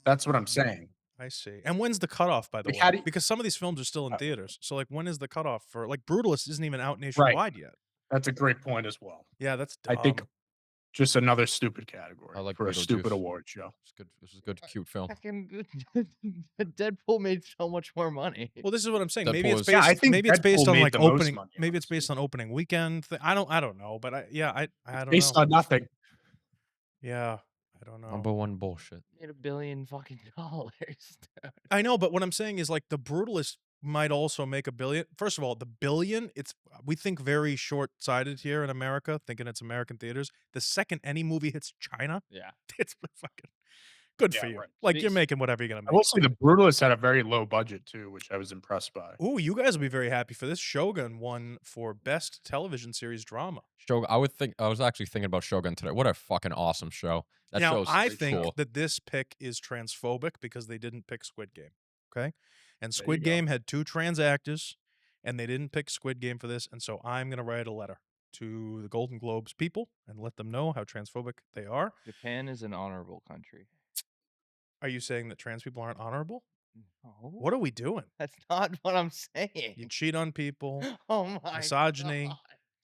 That's what I'm saying. I see. And when's the cutoff, by the Like, way? how do you- Because some of these films are still in Uh, theaters. So, like, when is the cutoff for like Brutalist isn't even out Right. nationwide yet? That's a great point as well. Yeah, that's I dumb. think just another stupid category I like for a stupid Beetlejuice. award show. It's good. This is a good, cute film. Fucking Deadpool made so much more money. Well, this is what I'm saying. Maybe Deadpool it's is- based. Yeah, I think maybe it's based Deadpool on made like the most opening. money, Maybe it's based honestly. on opening weekend. I don't know. But I don't Based know. on nothing. Yeah, I don't know. Number one bullshit. Made $1 billion fucking dollars. dude. I know, but what I'm saying is like the Brutalist might also make $1 billion. First of all, the billion, we think very short-sighted here in America, thinking it's American theaters. The second any movie hits China, Yeah. it's fucking good for Yeah, you. right. Like you're Speaks- making whatever you're gonna I will make. say the Brutalist had a very low budget too, which I was impressed by. Ooh, you guys will be very happy for this. Shogun won for best television series drama. Shogun. I was actually thinking about Shogun today. What a fucking awesome show. That Now, show's I so think cool. that this pick is transphobic because they didn't pick Squid Game. Okay, and There you Squid go. Game had 2 trans actors, and they didn't pick Squid Game for this. And so I'm gonna write a letter to the Golden Globes people and let them know how transphobic they are. Japan is an honorable country. Are you saying that trans people aren't honorable? No, What are we doing? that's not what I'm saying. You cheat on people, Oh my misogyny, God.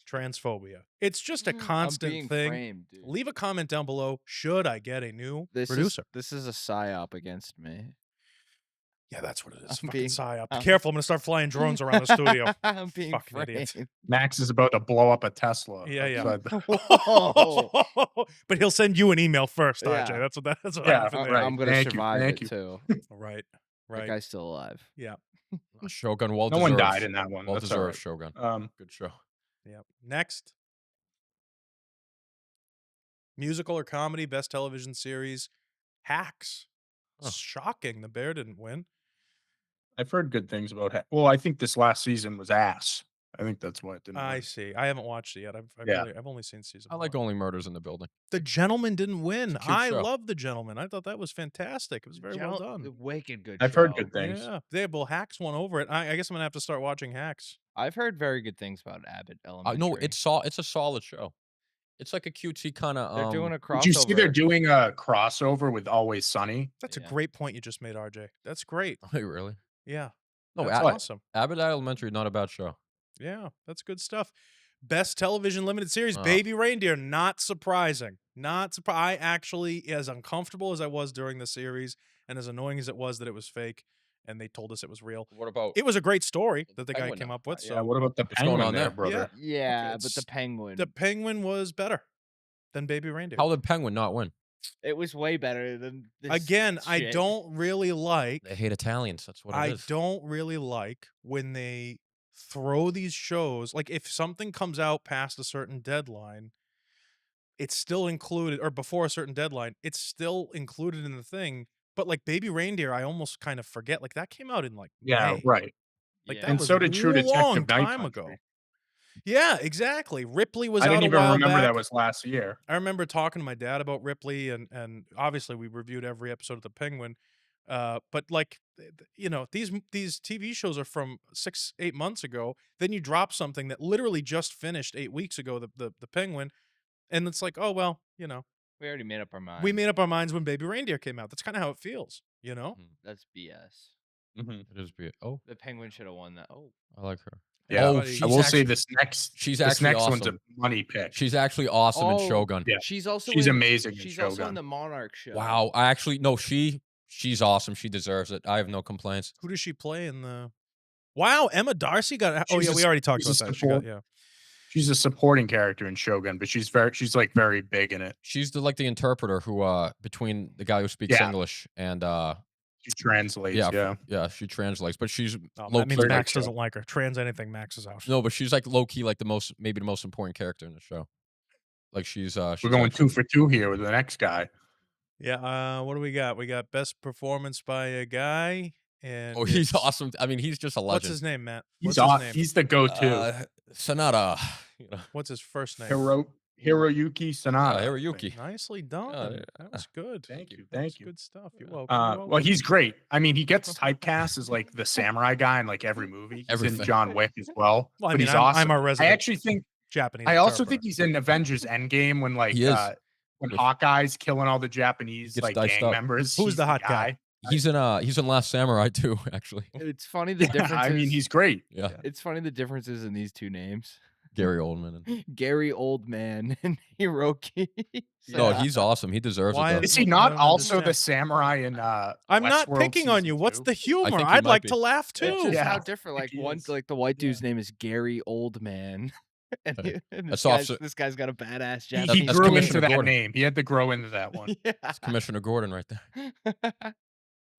transphobia. It's just a I'm constant being thing. framed, dude. Leave a comment down below. Should I get a new This producer? This is a psyop against me. Yeah, that's what it is. I'm Fucking being- psyop. Be I'm- careful, I'm gonna start flying drones around the studio. I'm being Fucking idiot. framed. Max is about to blow up a Tesla. Yeah, yeah. outside the- Whoa. But he'll send you an email first, Yeah. RJ. That's what Yeah, happened there. right. I'm gonna Thank you, survive thank it you. too. Right. That Right. guy's still alive. Yeah. Shogun. Well No deserved. one died in that one. Well That's all deserved. right. Shogun. Good show. Yeah. Next. Musical or comedy, best television series, Hacks. Huh. Shocking. The Bear didn't win. I've heard good things about it. Well, I think this last season was ass. I think that's why it didn't. I win. see. I haven't watched it yet. Yeah. I've only seen season I like 1. Only Murders in the Building. The Gentleman didn't win. It's a cute I show. love The Gentleman. I thought that was fantastic. It was very well done. Wicked good. I've heard show. good things. Yeah. Well, Hacks won over it. I guess I'm gonna have to start watching Hacks. I've heard very good things about Abbott Elementary. No, it's a solid show. It's like a cutesy kind of. They're doing a crossover. Did you see they're doing a crossover with Always Sunny? That's Yeah. a great point you just made, RJ. That's great. Wait, really? Yeah. No, That's what? awesome. Abbott Elementary, not a bad show. Yeah, that's good stuff. Best television limited series, Oh. Baby Reindeer. Not surprising. Not surprising. I actually, as uncomfortable as I was during the series, and as annoying as it was that it was fake, and they told us it was real. What about? It was a great story that the guy Penguin came now. up with. Yeah. So What about the What's going penguin on there, there? brother? Yeah, Okay, but the penguin. the Penguin was better than Baby Reindeer. How did Penguin not win? It was way better than this. Again, I shit. don't really like. They hate Italians. That's what it I is. don't really like when they throw these shows, like if something comes out past a certain deadline, it's still included, or before a certain deadline, it's still included in the thing. But like Baby Reindeer, I almost kind of forget. Like that came out in like Yeah, May. right. Like Yeah. that And was so a did True long Detective Night time Country. ago. Yeah, exactly. Ripley was I out didn't a even while remember back. that was last year. I remember talking to my dad about Ripley, and obviously we reviewed every episode of The Penguin. But like you know, these TV shows are from 6-8 months ago. Then you drop something that literally just finished 8 weeks ago, the Penguin, and it's like, oh well, you know, We already made up our mind. we made up our minds when Baby Reindeer came out. That's kind of how it feels, you know. Mhm. That's BS. It is be oh, The Penguin should have won that. Oh, I like her. Yeah. Oh, Everybody- I she's will say actually this actually next one's a awesome. money pick. She's actually awesome in Oh, Shogun. Yeah. she's also She's in, amazing in She's also in Shogun. the Monarch show. Wow, I actually no, she's awesome. She deserves it. I have no complaints. Who does she play in the? Wow, Emma Darcy got. Oh She's yeah, a we s- already talked she's about a that. She got support- yeah. She's a supporting character in Shogun, but she's like very big in it. She's the interpreter who between the guy who speaks Yeah. English and She translates. yeah, Yeah. she translates, but she's Oh, low that means key. Great Max show. doesn't like her. Trans anything, Max is out. No, but she's like low key, like maybe the most important character in the show. Like she's We're going actually- 2 for 2 here with the next guy. Yeah. What do we got? We got best performance by a guy, and Oh, he's it's- awesome. I mean, he's just a legend. What's his name, Matt? He's What's his name? He's the go-to. Sonata. You know, What's his first name? Hiroyuki Sanada. Hiroyuki. Nicely done. yeah. That was good. Thank you. That was Thank you. good stuff. You're welcome. You're welcome. Well, he's great. I mean, he gets typecast as like the samurai guy in like every movie. He's Everything. in John Wick as well. Well, I but mean, he's I'm awesome. our resident I actually think. Japanese. I also interpreter. think he's in Avengers Endgame when like He is. when With- Hawkeye's killing all the Japanese Gets like diced gang up. members. Who's he's the hot guy? He's in Last Samurai too, actually. It's funny the differences. I mean, he's great. Yeah, It's funny the differences in these two names. Gary Oldman. And, Gary Oldman and Hiroki. No, Yeah. he's awesome. He deserves Why it. Though. is Is he I not don't also the understand. samurai in I'm not Westworld picking on season you. What's 2? the humor? think he I'd might like be. to laugh It's too. just Yeah, how different. I Like think he one, is. like the white dude's Yeah. name is Gary Oldman, and, Hey, and that's this guy's got a badass He, Japanese. That's grew Commissioner into that Gordon. name. He had to grow into that one. Yeah. Commissioner Gordon right there.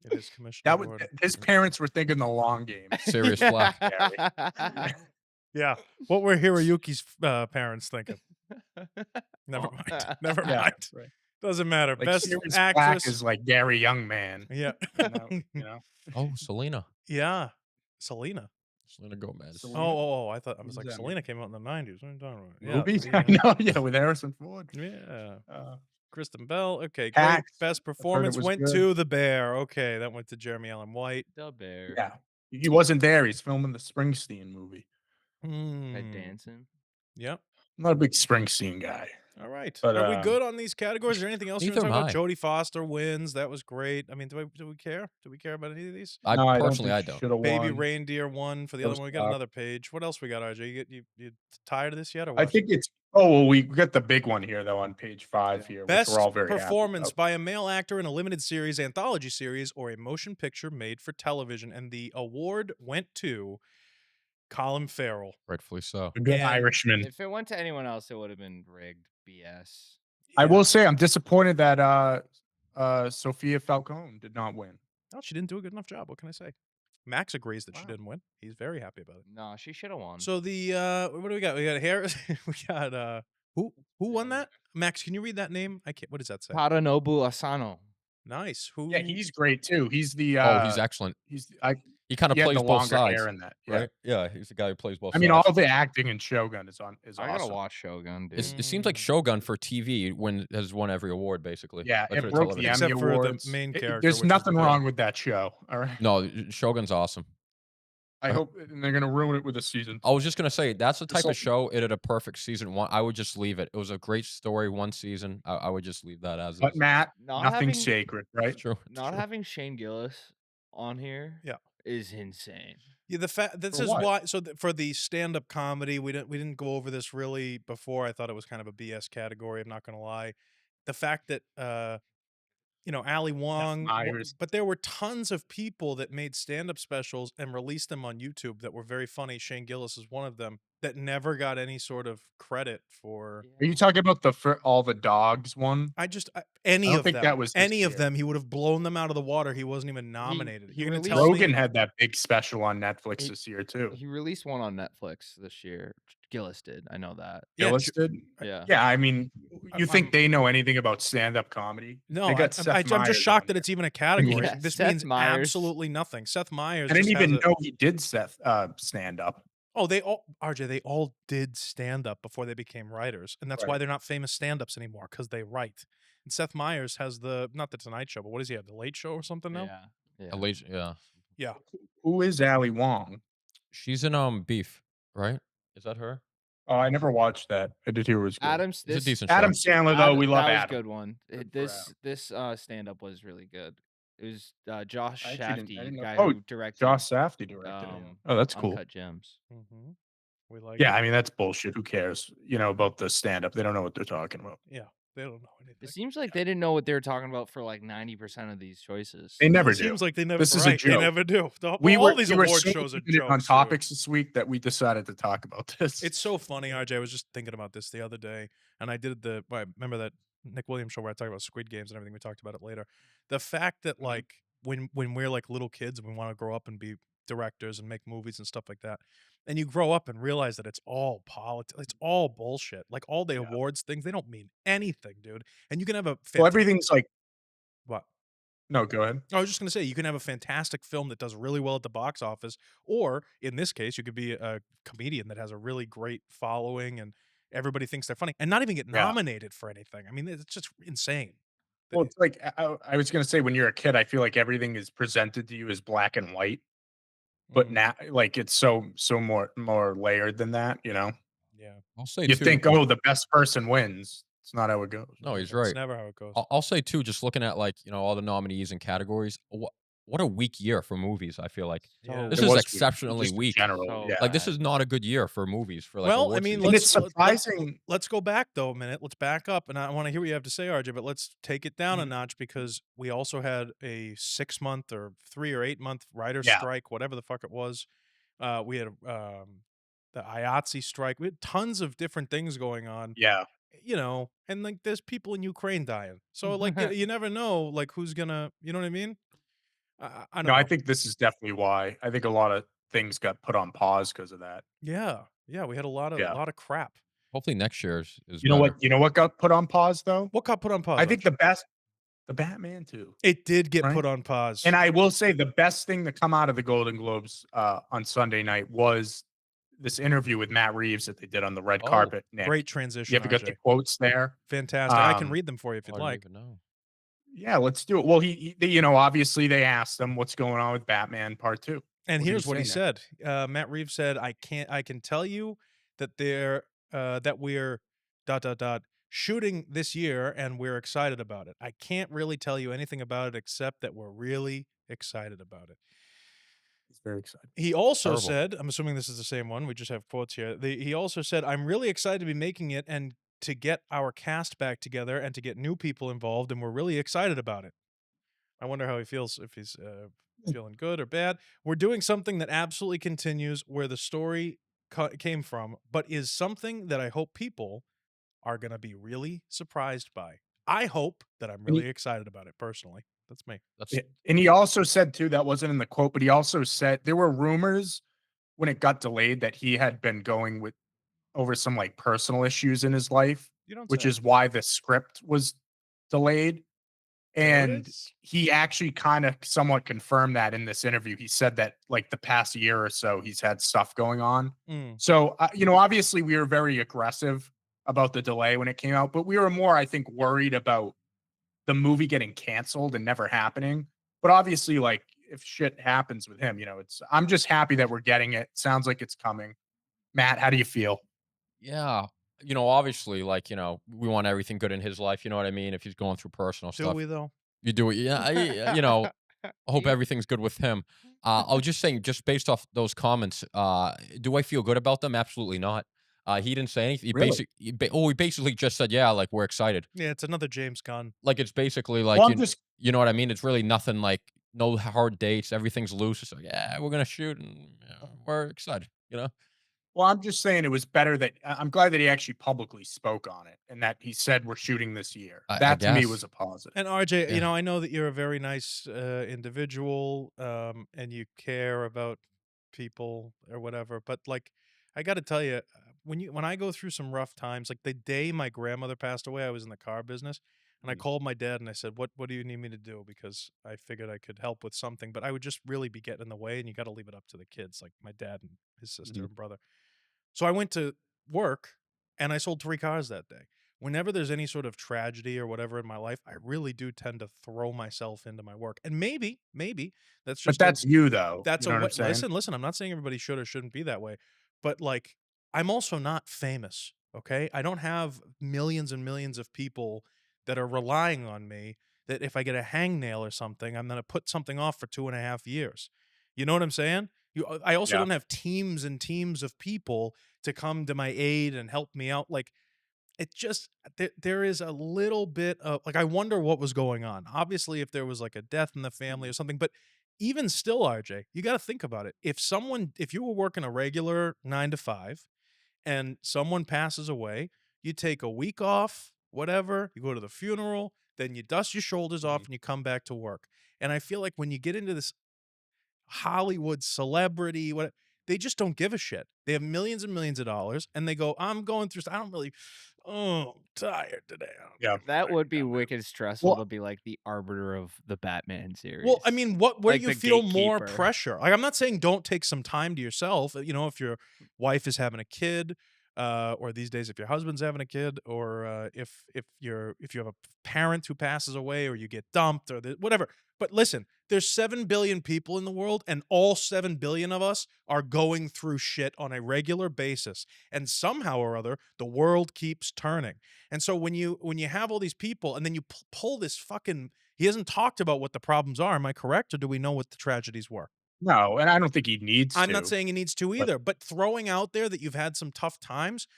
It is Commissioner That was Gordon. his parents were thinking the long game. Sirius Black. Yeah. What were Hiroyuki's parents thinking? Never Oh. mind. Never Yeah, mind. right. Doesn't matter. Like Best Sirius actress. Black is like Gary Youngman. Yeah. You know? Oh, Selena. Yeah. Selena. Selena Gomez. Selena. I thought I was Who's like that, Selena came out in the 90s. What are you talking about? Yeah, Movie? the, I know, yeah, with Harrison Ford. yeah. Uh, Kristen Bell. Okay, great. Tax. Best performance was went good. to The Bear. Okay, that went to Jeremy Allen White. The bear. yeah. He wasn't there. He's filming the Springsteen movie. That Hmm. dancing. Yep. I'm not a big Springsteen guy. All right. But, Are we good on these categories? Is there anything else you want to Neither talk am about? I. Jodie Foster wins. That was great. I mean, do we care? Do we care about any of these? I No, personally, I think don't. she should've Baby won. Reindeer won for the other Those one. We got suck. another page. What else we got, RJ? You tired of this yet? Or I what? think it's. Oh well, we got the big one here though on page 5 here, Best which we're all very happy performance about. by a male actor in a limited series, anthology series, or a motion picture made for television, and the award went to Colin Farrell. Rightfully so. A good and- Irishman. If it went to anyone else, it would have been rigged. BS. I Yeah. will say I'm disappointed that Sophia Falcone did not win. Oh, she didn't do a good enough job. What can I say? Max agrees that she Wow. didn't win. He's very happy about it. No, she should have won. So the what do we got? We got Harris. We got who won that? Max, can you read that name? I can't. What does that say? Tadanobu Asano. Nice. Who? Yeah, he's great too. He's the. Oh, he's excellent. He's He kind of he had plays the both longer sides, hair in that. Yeah. right? Yeah, he's the guy who plays both I mean, sides. all the acting in Shogun is I awesome. gotta watch Shogun, dude. It seems like Shogun for TV has won every award basically. Yeah, like it for broke the television. Emmy Except for the Awards. main character, There's which is nothing the- wrong with that show. All right. No, Shogun's awesome. I hope and they're gonna ruin it with a season. I was just gonna say that's the type So- of show. It had a perfect season one. I would just leave it. It was a great story, one season. I would just leave that as But is. Matt, Not nothing having- sacred, right? It's true. it's Not true. having Shane Gillis on here Yeah. is insane. Yeah, the fact this For is what? why. So for the stand-up comedy, we didn't go over this really before. I thought it was kind of a BS category. I'm not gonna lie. The fact that Ali Wong, Myers. but there were tons of people that made stand-up specials and released them on YouTube that were very funny. Shane Gillis is one of them. that never got any sort of credit for. Are you talking about the for all the dogs one? I I any don't of think that them, was this any of year. them, he would have blown them out of the water. He wasn't even He nominated. he You're gonna released tell me Rogan had that big special on Netflix he this year too. he released one on Netflix this year. Gillis did. I know that. yeah, Gillis did? Yeah. Yeah, I mean, you think I'm they know anything about stand-up comedy? no, They got Seth I'm just Meyers shocked on that there. it's even a category. Yeah, This Seth means Meyers. absolutely nothing. Seth Meyers I didn't just has even a know he did stand-up. oh, they all RJ, they all did stand up before they became writers, and that's why Right. they're not famous stand-ups anymore because they write. And Seth Meyers has the not the Tonight Show, but what does he have? The Late Show or something now? Yeah. Yeah. Yeah. Yeah. Who is Ali Wong? She's in Beef, right? Is that her? Oh, I never watched that. I did hear it was good. Adams It's a this decent Adam show. Sandler, though, we love that was a Adam. good one. Good for Adam. This stand-up was really good. It was Josh I actually didn't Shafty, know. guy Oh, who directed Josh Safdie directed it. Oh, that's cool. Uncut Gems. Mhm. We like Yeah, it. I mean, that's bullshit. Who cares, about the stand-up? They don't know what they're talking about. Yeah, they don't know It anything. seems like they didn't know what they were talking about for like 90% of these choices. They never It do. seems like they never This is a right, they joke. never do. All We these were award so shows are interested on jokes, dude. topics this week that we decided to talk about this. It's so funny, RJ. I was just thinking about this the other day, and I did I remember that Nick Williams show where I talked about Squid Games and everything. We talked about it later. The fact that Mhm. like when we're like little kids and we want to grow up and be directors and make movies and stuff like that, and you grow up and realize that it's all politics, it's all bullshit. Like all the Yeah. awards things, they don't mean anything, dude. And you can have a Well, everything's like. what? No, go ahead. I was just gonna say you can have a fantastic film that does really well at the box office, or in this case, you could be a comedian that has a really great following and everybody thinks they're funny and not even get Yeah. nominated for anything. I mean, it's just insane. Well, it's like I was gonna say when you're a kid, I feel like everything is presented to you as black and white, but Mm, now like it's so more layered than that. yeah, I'll say You too. think, oh, the best person wins. It's not how it goes. No, he's it's right. never how it goes. I'll say too, just looking at like all the nominees and categories. What a weak year for movies. I feel like Yeah. this It is was weak, exceptionally just in weak. general. So Yeah. Like this bad. is not a good year for movies for like Well, I award mean, season. And let's it's let's surprising. let's go back though a minute. Let's back up, and I want to hear what you have to say, RJ. But let's take it down a Mhm. notch because we also had a 6 month or 3 or 8 month writer Yeah. strike, whatever the fuck it was. We had the IATSE strike. We had tons of different things going on. Yeah. And like there's people in Ukraine dying. So like you never know like who's gonna, you know what I mean? I No, don't I know. think this is definitely why. I think a lot of things got put on pause because of that. Yeah. Yeah, we had a Yeah. lot of crap. Hopefully next year is You know better. what? You know what got put on pause though? What got put on pause? I think Arch? the Batman too. It did get Right? put on pause. And I will say the best thing to come out of the Golden Globes on Sunday night was this interview with Matt Reeves that they did on the red Oh, carpet. Nick, Great you transition, have got the RJ. quotes there. Fantastic. I can Um, read them for you if I you'd don't like. even know. Yeah, let's do it. Well, obviously they asked him what's going on with Batman Part 2. And What did here's what he say, Nick? said. Matt Reeves said, I can tell you that that we're dot dot dot shooting this year and we're excited about it. I can't really tell you anything about it except that we're really excited about it. He's very excited. He also Terrible. said, I'm assuming this is the same one. We just have quotes here. He also said, I'm really excited to be making it and to get our cast back together and to get new people involved, and we're really excited about it. I wonder how he feels, if he's feeling good or bad. We're doing something that absolutely continues where the story came from, but is something that I hope people are going to be really surprised by. I hope that I'm And he- really excited about it personally. That's me. That's Yeah, and he also said too, that wasn't in the quote, but he also said there were rumors when it got delayed that he had been going with over some like personal issues in his life, You don't which say. is why the script was delayed. There it And is. he actually kind of somewhat confirmed that in this interview. He said that like the past year or so, he's had stuff going on. Mm. So, obviously we were very aggressive about the delay when it came out, but we were more, I think, worried about the movie getting canceled and never happening. But obviously, like if shit happens with him, I'm just happy that we're getting it. Sounds like it's coming. Matt, how do you feel? yeah. Obviously, like we want everything good in his life. You know what I mean? If he's going through personal Do stuff, we though? you do it. Yeah. I hope everything's good with him. I was just saying, just based off those comments, do I feel good about them? Absolutely not. He didn't say anything. Really? He basically just said, yeah, like we're excited. Yeah, it's another James Gunn. Like it's basically like Well, I'm just you know what I mean? It's really nothing like no hard dates. Everything's loose. It's like, yeah, we're gonna shoot and we're excited. Well, I'm just saying it was better that I'm glad that he actually publicly spoke on it and that he said we're shooting this year. I That to me was guess. a positive. And RJ, Yeah. I know that you're a very nice individual, and you care about people or whatever. But like, I got to tell you, when I go through some rough times, like the day my grandmother passed away, I was in the car business, and I Mm. called my dad and I said, "What do you need me to do?" Because I figured I could help with something, but I would just really be getting in the way, and you got to leave it up to the kids, like my dad and his sister Mhm. and brother. So I went to work and I sold 3 cars that day. Whenever there's any sort of tragedy or whatever in my life, I really do tend to throw myself into my work. And maybe that's But just that's you though. You know what I'm saying? listen, I'm not saying everybody should or shouldn't be that way, but like I'm also not famous, okay? I don't have millions and millions of people that are relying on me that if I get a hangnail or something, I'm going to put something off for 2.5 years. You know what I'm saying? I also Yeah. don't have teams and teams of people to come to my aid and help me out. Like it just there is a little bit of like I wonder what was going on. Obviously, if there was like a death in the family or something, but even still, RJ, you got to think about it. If you were working a regular 9 to 5 and someone passes away, you take a week off, whatever, you go to the funeral, then you dust your shoulders off Mhm. and you come back to work. And I feel like when you get into this Hollywood celebrity, what they just don't give a shit. They have millions and millions of dollars, and they go, "I'm going through. I don't really. Oh, I'm tired today. I don't Yeah. give a That fuck, would be goddamn." wicked stressful Well, to be like the arbiter of the Batman Well, series. I mean, where do Like you the feel more gatekeeper. pressure? Like, I'm not saying don't take some time to yourself. If your wife is having a kid, or these days if your husband's having a kid, or if you have a parent who passes away, or you get dumped, or whatever. But listen, there's 7 billion people in the world, and all 7 billion of us are going through shit on a regular basis, and somehow or other, the world keeps turning. And so when you have all these people, and then you pull this fucking he hasn't talked about what the problems are. Am I correct? Or do we know what the tragedies were? no, and I don't think he needs I'm not to, saying he needs to but either, but throwing out there that you've had some tough times,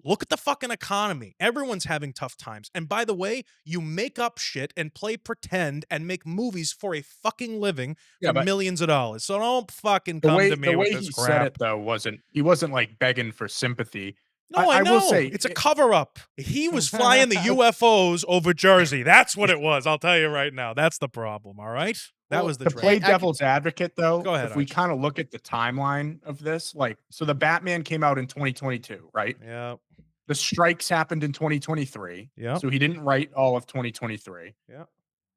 look at the fucking economy. Everyone's having tough times. And by the way, you make up shit and play pretend and make movies for a fucking living yeah, for but millions of dollars. So don't fucking the come way to the me with way this he said crap. it though he wasn't like begging for sympathy. No, I I will know. say It's a cover up. He was flying the UFOs over Jersey. That's what it was. I'll tell you right now. That's the problem. All right. That Well, was the to play tragedy. devil's advocate though, Go ahead, if we Arch. kind of look at the timeline of this, like so the Batman came out in 2022, right? Yeah. The strikes happened in 2023. Yep. So he didn't write all of 2023. Yep.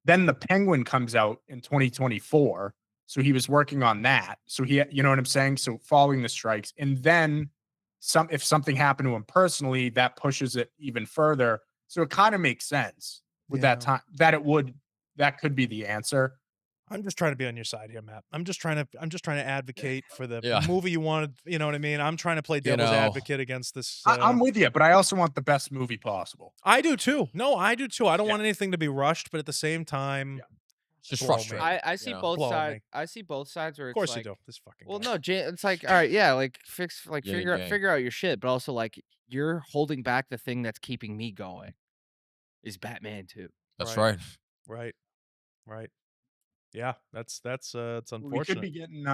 Then the Penguin comes out in 2024. So he was working on that. So you know what I'm saying? So following the strikes. And then if something happened to him personally, that pushes it even further. So it kind of makes sense with that Yeah. time that could be the answer. I'm just trying to be on your side here, Matt. I'm just trying to advocate for the Yeah. movie you wanted, you know what I mean? I'm trying to play You devil's know, advocate against this I'm with you, but I also want the best movie possible. I do too. No, I do too. I don't Yeah. want anything to be rushed, but at the same time, Yeah. it's just blow me. frustrating. I see you know? both Blow sides. me. I see both sides where Of it's course you like, do. This fucking well, guy. no, it's like, all right, yeah, like Yin and yang. figure out your shit, but also like you're holding back the thing that's keeping me going. Is Batman too? That's Right. right. Right. Right. Yeah, that's it's We could unfortunate. be getting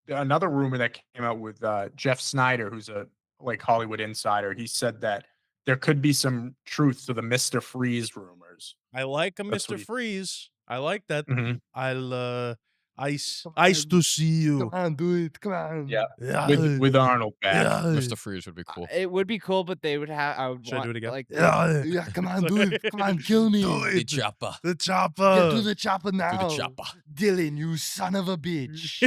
another rumor that came out with Jeff Sneider, who's a like Hollywood insider. He said that there could be some truth to the Mr. Freeze rumors. I like a That's what Mr. he. Freeze. I like that. Mhm. I'll ice Come ice on, to see you. come on, do it, come on. Yeah, Yeah. with Arnold back. Yeah. Mr. Freeze would be cool. It would be cool, but they would have. I would Should I do want it again? like Yeah. yeah, come on, do it, come on, kill me. Do The it. chopper. The Yeah, chopper. do the chopper now. Do the chopper. Dylan, you son of a bitch.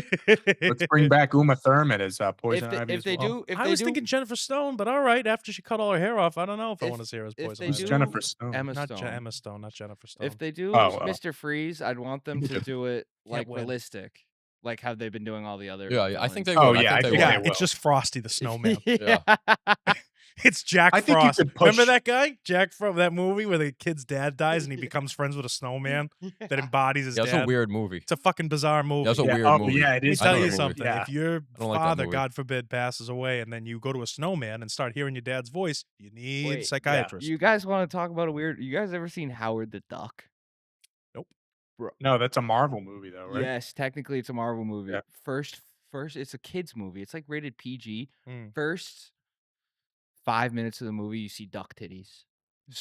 Let's bring back Uma Thurman as Poison Ivy if as they well. do, if I they was do, thinking Jennifer Stone, but all right. After she cut all her hair off, I don't know if I If- want to see her as if Poison they Who's Ivy. do- Jennifer Stone? Emma Not Stone. Emma Stone, not Jennifer Stone. If they do Oh, Mr. Freeze, I'd want them to do it like win. realistic, like how they've been doing all the other. Yeah, I think they Oh, would. yeah, I I think they think would. they yeah, will. it's just Frosty the Snowman. Yeah. It's Jack I think you Frost. could Remember push- that guy, Jack, from that movie where the kid's dad dies and he becomes friends with a snowman that embodies his Yeah, it's dad. a weird movie. It's a fucking bizarre movie. That's a Yeah, weird oh, movie. yeah, it Let me is. I tell know you that movie. something. Yeah. If your don't like that father, movie. God forbid, passes away and then you go to a snowman and start hearing your dad's voice, you need Wait, a yeah. psychiatrist. You guys want to talk about a weird? You guys ever seen Howard the Duck? Nope. No, that's a Marvel movie though, right? Yes, technically it's a Marvel movie. Yeah. First first, it's a kids movie. It's like rated PG. Mm. First 5 minutes of the movie, you see duck titties.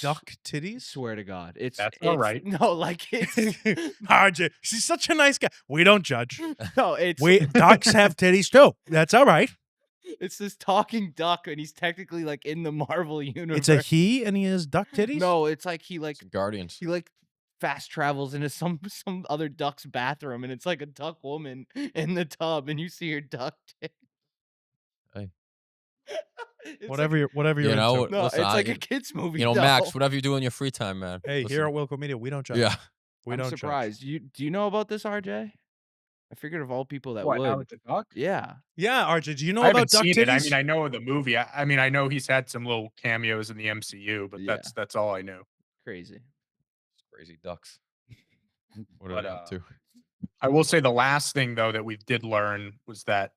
Duck titties? Swear to God, That's all right. no, like it's RJ, she's such a nice guy. We don't judge. no, it's Ducks have titties too. That's all right. it's this talking duck, and he's technically like in the Marvel universe. It's a he, and he has duck titties. No, it's like he like It's Guardians. he like fast travels into some other duck's bathroom, and it's like a duck woman in the tub, and you see her duck tits. Hey. It's whatever like, you're know, into. no, listen, it's like I- a kids movie. You know, though. Max, whatever you do in your free time, man. Hey, listen. here at Wilco Media, we don't judge. Yeah. We I'm don't surprised. judge. Do you know about this, RJ? I figured of all people that What, would. Howard the Duck? Yeah. Yeah, RJ, do you know I about haven't duck seen titties? it. I mean, I know the movie. I mean, I know he's had some little cameos in the MCU, but Yeah. that's all I know. Crazy. Crazy ducks. What But, are they up to? I will say the last thing though that we did learn was that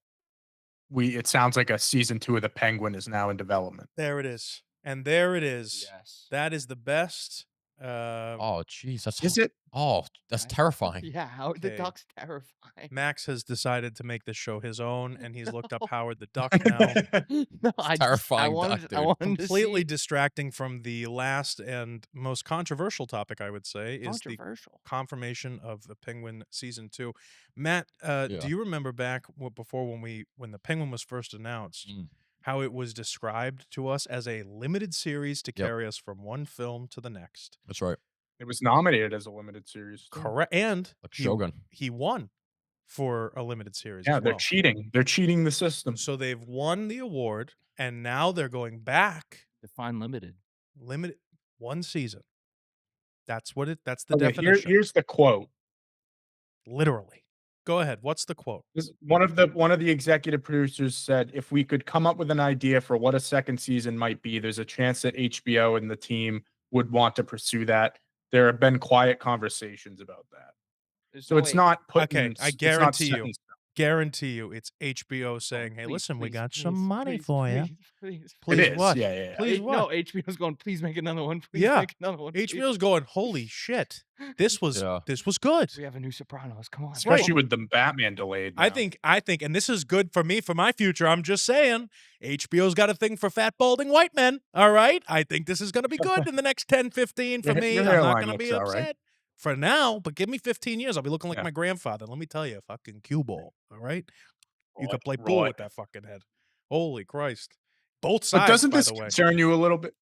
it sounds like a season 2 of The Penguin is now in development. There it is. And there it is. Yes. That is the best. Oh, jeez, that's Is it? Oh, that's terrifying. Yeah, Howard the Okay. Duck's terrifying. Max has decided to make this show his own, and he's looked up No. Howard the Duck now. No, I terrifying duck, I dude. wanted Completely to see distracting from the last and most controversial topic, I would say, is the controversial. confirmation of the Penguin season 2. Matt, Yeah. do you remember back before when the Penguin was first announced, Mm. how it was described to us as a limited series to Yep. carry us from one film to the next? That's right. It was nominated as a limited series. too. Correct. And Like Shogun. he won for a limited series. Yeah, as they're well. cheating. They're cheating the system. So they've won the award, and now they're going back Define limited. limited one season. That's the Okay, definition. here's the quote. Literally. Go ahead. What's the quote? One of the executive producers said, if we could come up with an idea for what a second season might be, there's a chance that HBO and the team would want to pursue that. There have been quiet conversations about that. There's So no it's way- not put Okay, in, I it's not guarantee set you. in stone. Guarantee you it's HBO Oh, saying, hey, please, listen, we please, got some please, money please, for you. please. Please It is. what? Yeah, yeah, yeah. Please what? No, HBO's going, please make another one. Please Yeah. make another one. please." HBO's going, holy shit. This was Yeah. good. We have a new Sopranos. Come on. Especially with the Batman delayed. I now. think, and this is good for me, for my future. I'm just saying, HBO's got a thing for fat, balding white men. All right. I think this is going to be good in the next 10, 15 for Your me. your I'm not hairline going to looks be all right. upset for now, but give me 15 years. I'll be looking like Yeah. my grandfather. Let me tell you, fucking cue ball. All right. You could play Right, pool right. with that fucking head. Holy Christ. Both But sides, doesn't by this the way. concern you a little bit?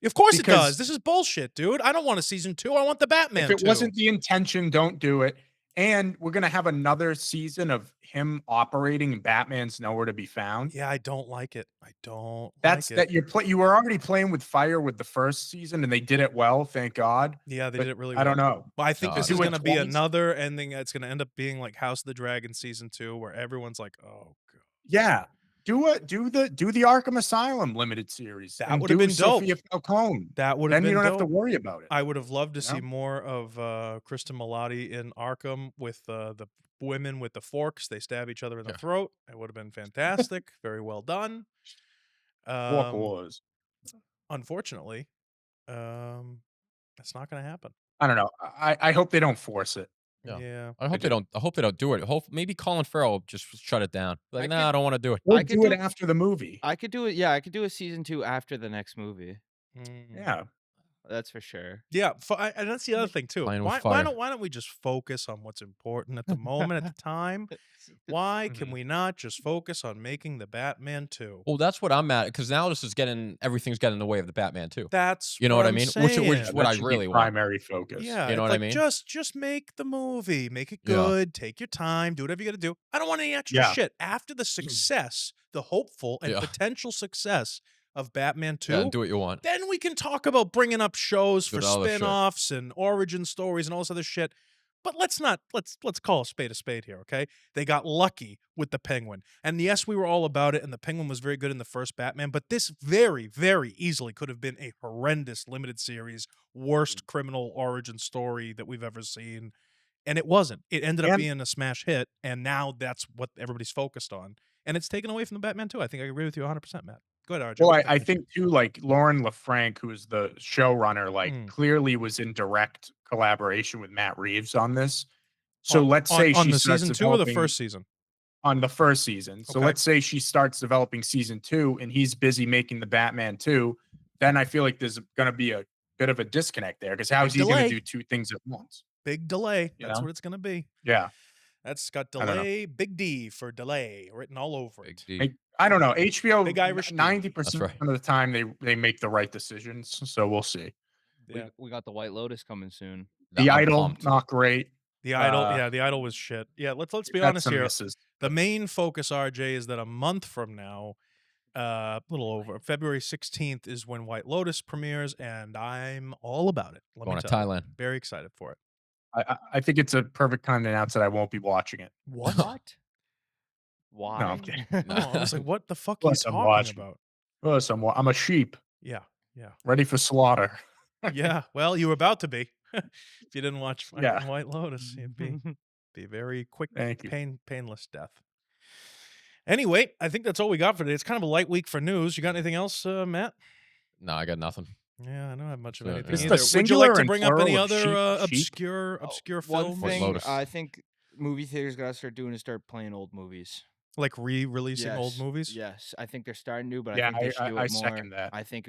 Of course it because- does. This is bullshit, dude. I don't want a season 2. I want the Batman If it 2. wasn't the intention, don't do it. And we're gonna have another season of him operating and Batman's nowhere to be found. Yeah, I don't like it. I don't That's like it. that you were already playing with fire with the first season, and they did it well, thank God. Yeah, they but did it really I well. don't know. Well, I think No, this I is don't. going to be Do it twice? another ending. It's going to end up being like House of the Dragon season 2, where everyone's like, "Oh god, Yeah. Do the Arkham Asylum limited series. That and would've do been dope. Sophia Falcone. that would have Then been you don't have to dope." worry about it. I would have loved to You see know? more of Kristen Milotti in Arkham with the women with the forks. They stab each other in the Yeah. throat. It would have been fantastic. Very well done. Fork Wars. Unfortunately, that's not going to happen. I don't know. I hope they don't force it. Yeah. Yeah. I hope they don't do it. Maybe Colin Farrell just shut it down. Like, I nah, could- I don't want to do it. Or I could do it do- after the movie. I could do it. Yeah, I could do a season 2 after the next movie. Mm. Yeah. That's for sure. Yeah, and that's the other thing too. Playing with Why fire. don't we just focus on what's important at the moment, at the time? Why can Mhm. we not just focus on making the Batman 2? Well, that's what I'm at because now everything's getting in the way of the Batman too. That's You know what I I'm mean? saying. Which what That I should be really want. primary focus. Yeah, You know it's what I like, mean? Just make the movie, make it Yeah. good, take your time, do whatever you got to do. I don't want any extra Yeah. shit. After the success, the hopeful and Yeah. potential success of Batman 2, Yeah, do what you want. then we can talk about bringing up shows for Good other shit. spin-offs and origin stories and all this other shit. But let's call a spade here, okay? They got lucky with the Penguin. And yes, we were all about it, and the Penguin was very good in the first Batman, but this very, very easily could have been a horrendous limited series, worst criminal origin story that we've ever seen. And it wasn't. It ended up And- being a smash hit, and now that's what everybody's focused on. And it's taken away from the Batman too. I think I agree with you 100%, Matt. Go ahead, RJ. Well, What do you I think too, like Lauren LaFranc, who is the showrunner, Mm. clearly was in direct collaboration with Matt Reeves on this. So On- let's on, say on she the starts season 2 or the developing- first season? on the first season. So Okay. let's say she starts developing season 2 and he's busy making the Batman 2, then I feel like there's going to be a bit of a disconnect there because how Big is he going to delay. do two things at once? Big delay. You That's know? what it's gonna be. Yeah. That's got I don't know. delay, big D for delay written all over Big it. D. Like, I don't know. HBO, Big Irish D. 90% right. of the time they make the right decisions. So we'll see. Yeah. We got the White Lotus coming soon. The I'm Idol, pumped. not great. The Idol, yeah, the Idol was shit. Yeah, let's be That's honest some here. misses. The main focus, RJ, is that a month from now, a little over February 16th is when White Lotus premieres, and I'm all about it. Let Going me to tell you. Thailand. Very excited for it. I think it's a perfect time to announce that I won't be watching it. What? Why? No, I'm kidding. Oh, I was like, what the fuck are you Plus, I'm talking watching. about? Plus, I'm a sheep Yeah, yeah, ready for slaughter. yeah. Well, you were about to be. If you didn't watch fucking Yeah. White Lotus, it'd be very quick, Thank you. painless death. Anyway, I think that's all we got for today. It's kind of a light week for news. You got anything else, Matt? No, I got nothing. Yeah, I don't have much of So, anything Is the either. Would you singular like to and bring up any plural of other sheep? obscure One films? White thing Lotus. I think movie theaters gotta start doing is start playing old movies. Like re-releasing old Yes, movies? Yes, I think they're starting to, but Yeah, I think they should do I it more. second that. I think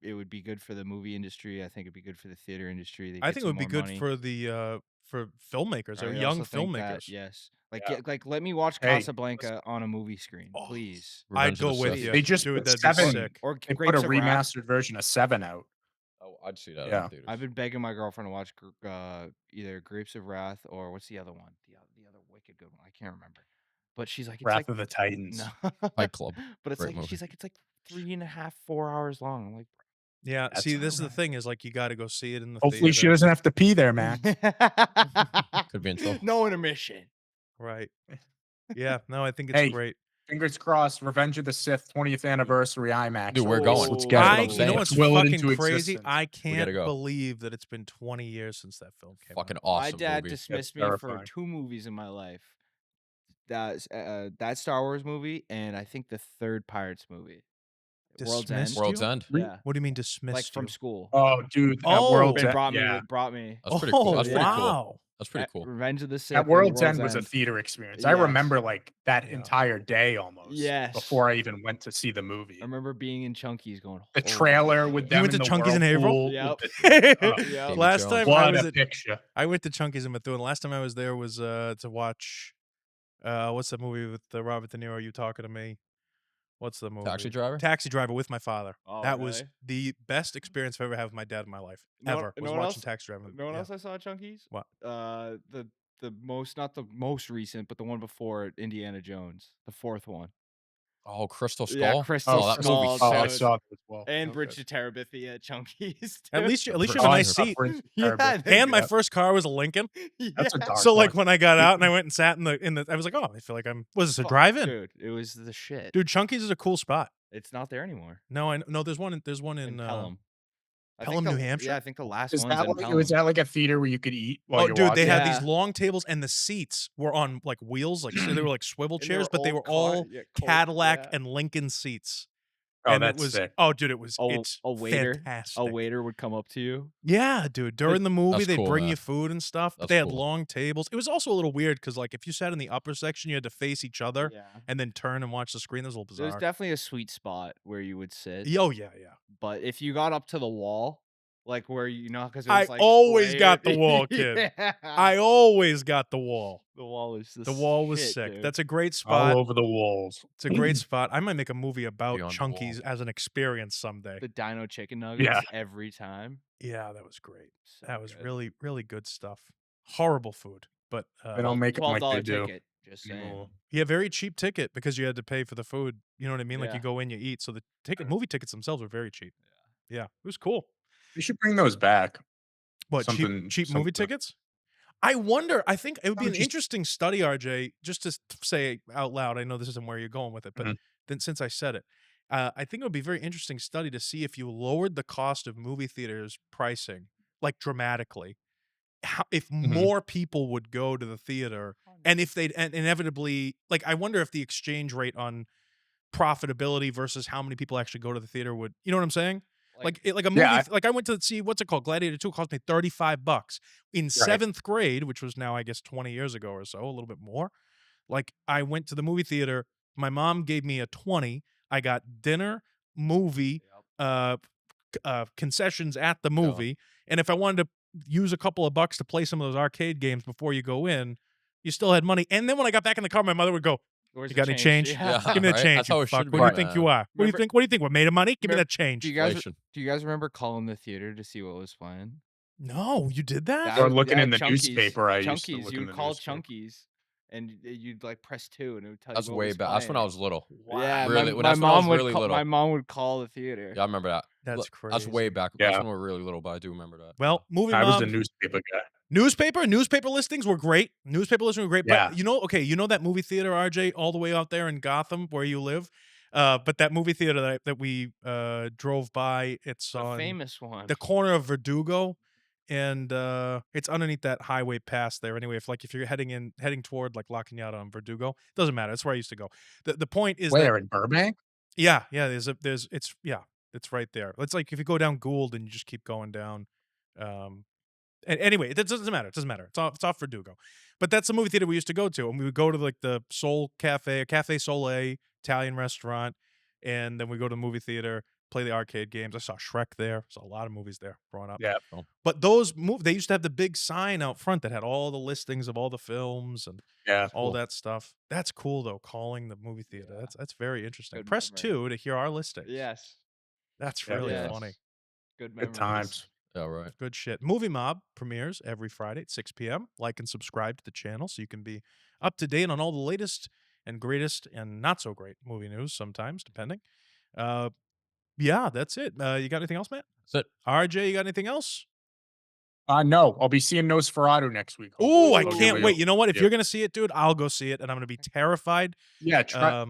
it would be good for the movie industry. I think it'd be good for the theater industry. They I get think it some would be more good money. for the for filmmakers or I young also think that, filmmakers. yes, like Yeah. like let me watch Hey, Casablanca on a movie screen, Oh, please. I'd Revenge of go the with Sith. you. They just Dude, put that'd be 7. sick. Or They put a Grapes of Wrath. remastered version of 7 out. Oh, I'd see that Yeah. in theaters. I've been begging my girlfriend to watch either Grapes of Wrath or what's the other one? The other wicked good one. I can't remember. But she's like, it's Wrath like of the Titans. no. Fight Club. But it's Great like she's movie. like it's like 3.5, 4 hours long. I'm like, Yeah, That's see, this is the alright. thing is like you got to go see it in the Hopefully, she theater. doesn't have to pee there, Max. Could be in trouble. no intermission. Right. Yeah, no, I think it's Hey, great. fingers crossed. Revenge of the Sith 20th anniversary IMAX. Dude, we're going. Let's Oh. get I, it. I'm you saying. know Let's what's will it fucking into crazy? existence. I We can't gotta go. believe that it's been 20 years since that film came Fucking out. awesome My dad movie. dismissed me for terrifying. 2 movies in my life. That Star Wars movie and I think the third Pirates movie. World's End. Dismissed World's you? End. Yeah. What do you mean dismissed Like from you? school. Oh, dude, at Oh, World's And End. brought me Yeah. brought me. That's pretty cool. Oh, That's pretty cool. wow. That's pretty cool. Revenge of the Sith. At and World's End was a End. theater experience. I Yes. remember like that Yeah. entire day almost. Yes. Before I even went to see the movie. I remember being in Chunky's going. The "Holy trailer with shit." them went in to the Chunky's in Haverhill? whirlpool with Yep. the- Yep. Davy Last Jones. time I what was a at, picture. I went to Chunky's in Methuen. Last time I was there was to watch what's that movie with Robert De Niro? You talking to me? What's the movie? Taxi Driver? Taxi Driver with my father. Oh, that was really? the best experience I've ever had with my dad in my life. Know what- Ever. know Was what watching else- Taxi Driver. You know what Yeah. else I saw at Chunky's? What? The most, not the most recent, but the one before it, Indiana Jones, the 4th one. Oh, Crystal Skull. Yeah, Crystal oh, that Skull, movie Oh, I dude. saw that as well. And Okay. Bridge to Terabithia at Chunky's. At dude. least you have a Oh, nice I saw seat. Bridge to Yeah, Terabithia. And my Yeah. first car was a Lincoln. That's a Yeah. dark So like one. when I got out and I went and sat in the I was like, oh, I feel like was this a Fuck, drive-in? Dude, it was the shit. Dude, Chunky's is a cool spot. It's not there anymore. No, no, there's one in In Pelham. I think Pelham, New the- Hampshire? Yeah, I think the last Is one's that in like, Pelham. was that like a theater where you could eat while Oh, you're dude, watching? they had Yeah. these long tables and the seats were on like wheels, like so they were like swivel And chairs, but they were all Cadillac and Lincoln seats. Oh, and that's it was sick. oh, dude, it was A- it's a waiter- fantastic. a waiter would come up to you. Yeah, dude. During the movie, That's they'd cool, bring man. you food and stuff, but That's they had cool. long tables. It was also a little weird because, like, if you sat in the upper section, you had to face each other Yeah. and then turn and watch the screen. That was a little There's bizarre. definitely a sweet spot where you would sit. Oh yeah, yeah. But if you got up to the wall, like where you know, because I like always way- got the wall, kid. Yeah. I always got the wall. the wall is The wall was shit, sick. dude. That's a great All spot. over the walls. It's a great spot. I might make a movie about Beyond the Chunky's as an experience someday. the Dino chicken nuggets Yeah. every time. Yeah, that was great. So That was good. really, really good stuff. Horrible food, but They don't make them like $12 they do. ticket. Just saying. anymore. yeah, very cheap ticket because you had to pay for the food. You know what I mean? Like Yeah. you go in, you eat. So the movie tickets themselves were very cheap. Yeah, it was cool. We should bring those back. What Something- cheap movie something- tickets? I wonder. I think it would be No, an just- interesting study, RJ. Just to say out loud, I know this isn't where you're going with it, but Mhm. then since I said it, I think it would be a very interesting study to see if you lowered the cost of movie theaters pricing like dramatically, if more people would go to the theater, and if they'd and inevitably like, I wonder if the exchange rate on profitability versus how many people actually go to the theater would, you know what I'm saying? Like a movie, Yeah, like I went to see what's it called, Gladiator 2 cost me $35 in 7th grade, which was now I guess 20 years ago or so, a little bit more. Like I went to the movie theater. My mom gave me a 20. I got dinner, movie, Yep. concessions at the Yeah. movie, and if I wanted to use a couple of bucks to play some of those arcade games before you go in, you still had money. And then when I got back in the car, my mother would go, Where's "You the got any change? Yeah, Give me the right? change, That's you how it fuck. should What be, do you think you man. are? What do you Remember- think? What do you think? We're made of money? Give me Remember- that change." Do you guys Inflation. do you guys remember calling the theater to see what was playing? No, you did that? Or looking in the Chunkies. newspaper, I used to Chunkies. look You in would the call newspaper. Chunkies, and you'd like press 2, and it would tell That's you what way was back. That's when I playing. was little. Yeah, Really, my that's when I was mom would really call, little. my mom would call the theater. Yeah, I remember that. That's Look, crazy. That's way back. That's Yeah. when we were really little, but I do remember that. Well, movie I was a mob. newspaper guy. Newspaper listings were great. Newspaper listings were great. Yeah. But you know that movie theater, RJ, all the way out there in Gotham where you live? But that movie theater that we drove by, it's The on famous one. the corner of Verdugo, and it's underneath that highway pass there. Anyway, if you're heading toward like La Cañada on Verdugo, doesn't matter. That's where I used to go. The point is that Where, in Burbank? yeah, it's right there. It's like if you go down Gould and you just keep going down. Anyway, it doesn't matter. It doesn't matter. It's off Verdugo. But that's the movie theater we used to go to, and we would go to like the Soul Cafe, Cafe Soleil, Italian restaurant, and then we go to the movie theater, play the arcade games. I saw Shrek there. Saw a lot of movies there growing up. Yeah. But they used to have the big sign out front that had all the listings of all the films and Yeah. all that stuff. That's cool though. Calling the movie theater. Yeah. That's very interesting. Good Press memory. 2 to hear our listings. Yes. That's Yeah, really yes. funny. Good memories. Good times. Yeah, right. Good shit. Movie Mob premieres every Friday at 6 p.m. Like and subscribe to the channel so you can be up to date on all the latest and greatest and not so great movie news sometimes, depending. Yeah, that's it. You got anything else, Matt? That's it. RJ, you got anything else? No, I'll be seeing Nosferatu next week. Oh, hopefully, I so I'll can't give wait. you- You know what? If yeah. you're gonna see it, dude, I'll go see it, and I'm gonna be terrified. Yeah, try.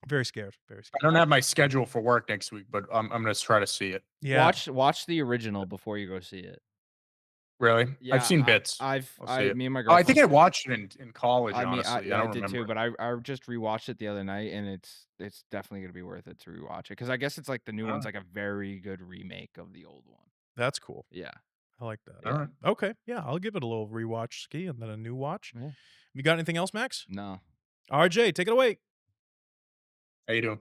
Very scared. Very I scared. don't have my schedule for work next week, but I'm gonna try to see it. Yeah. Watch the original before you go see it. Really? Yeah, I've seen bits. I'll see it. Me and my Oh, I think I girlfriend- watched it in college. I mean, Honestly, I I don't did remember. too, but I just rewatched it the other night, and it's definitely gonna be worth it to rewatch it because I guess it's like the new one's Alright. like a very good remake of the old one. That's cool. Yeah. I like that. All right. Okay. Yeah, I'll give it a little rewatch ski and then a new watch. Yeah. You got anything else, Max? No. RJ, take it away. How you doing?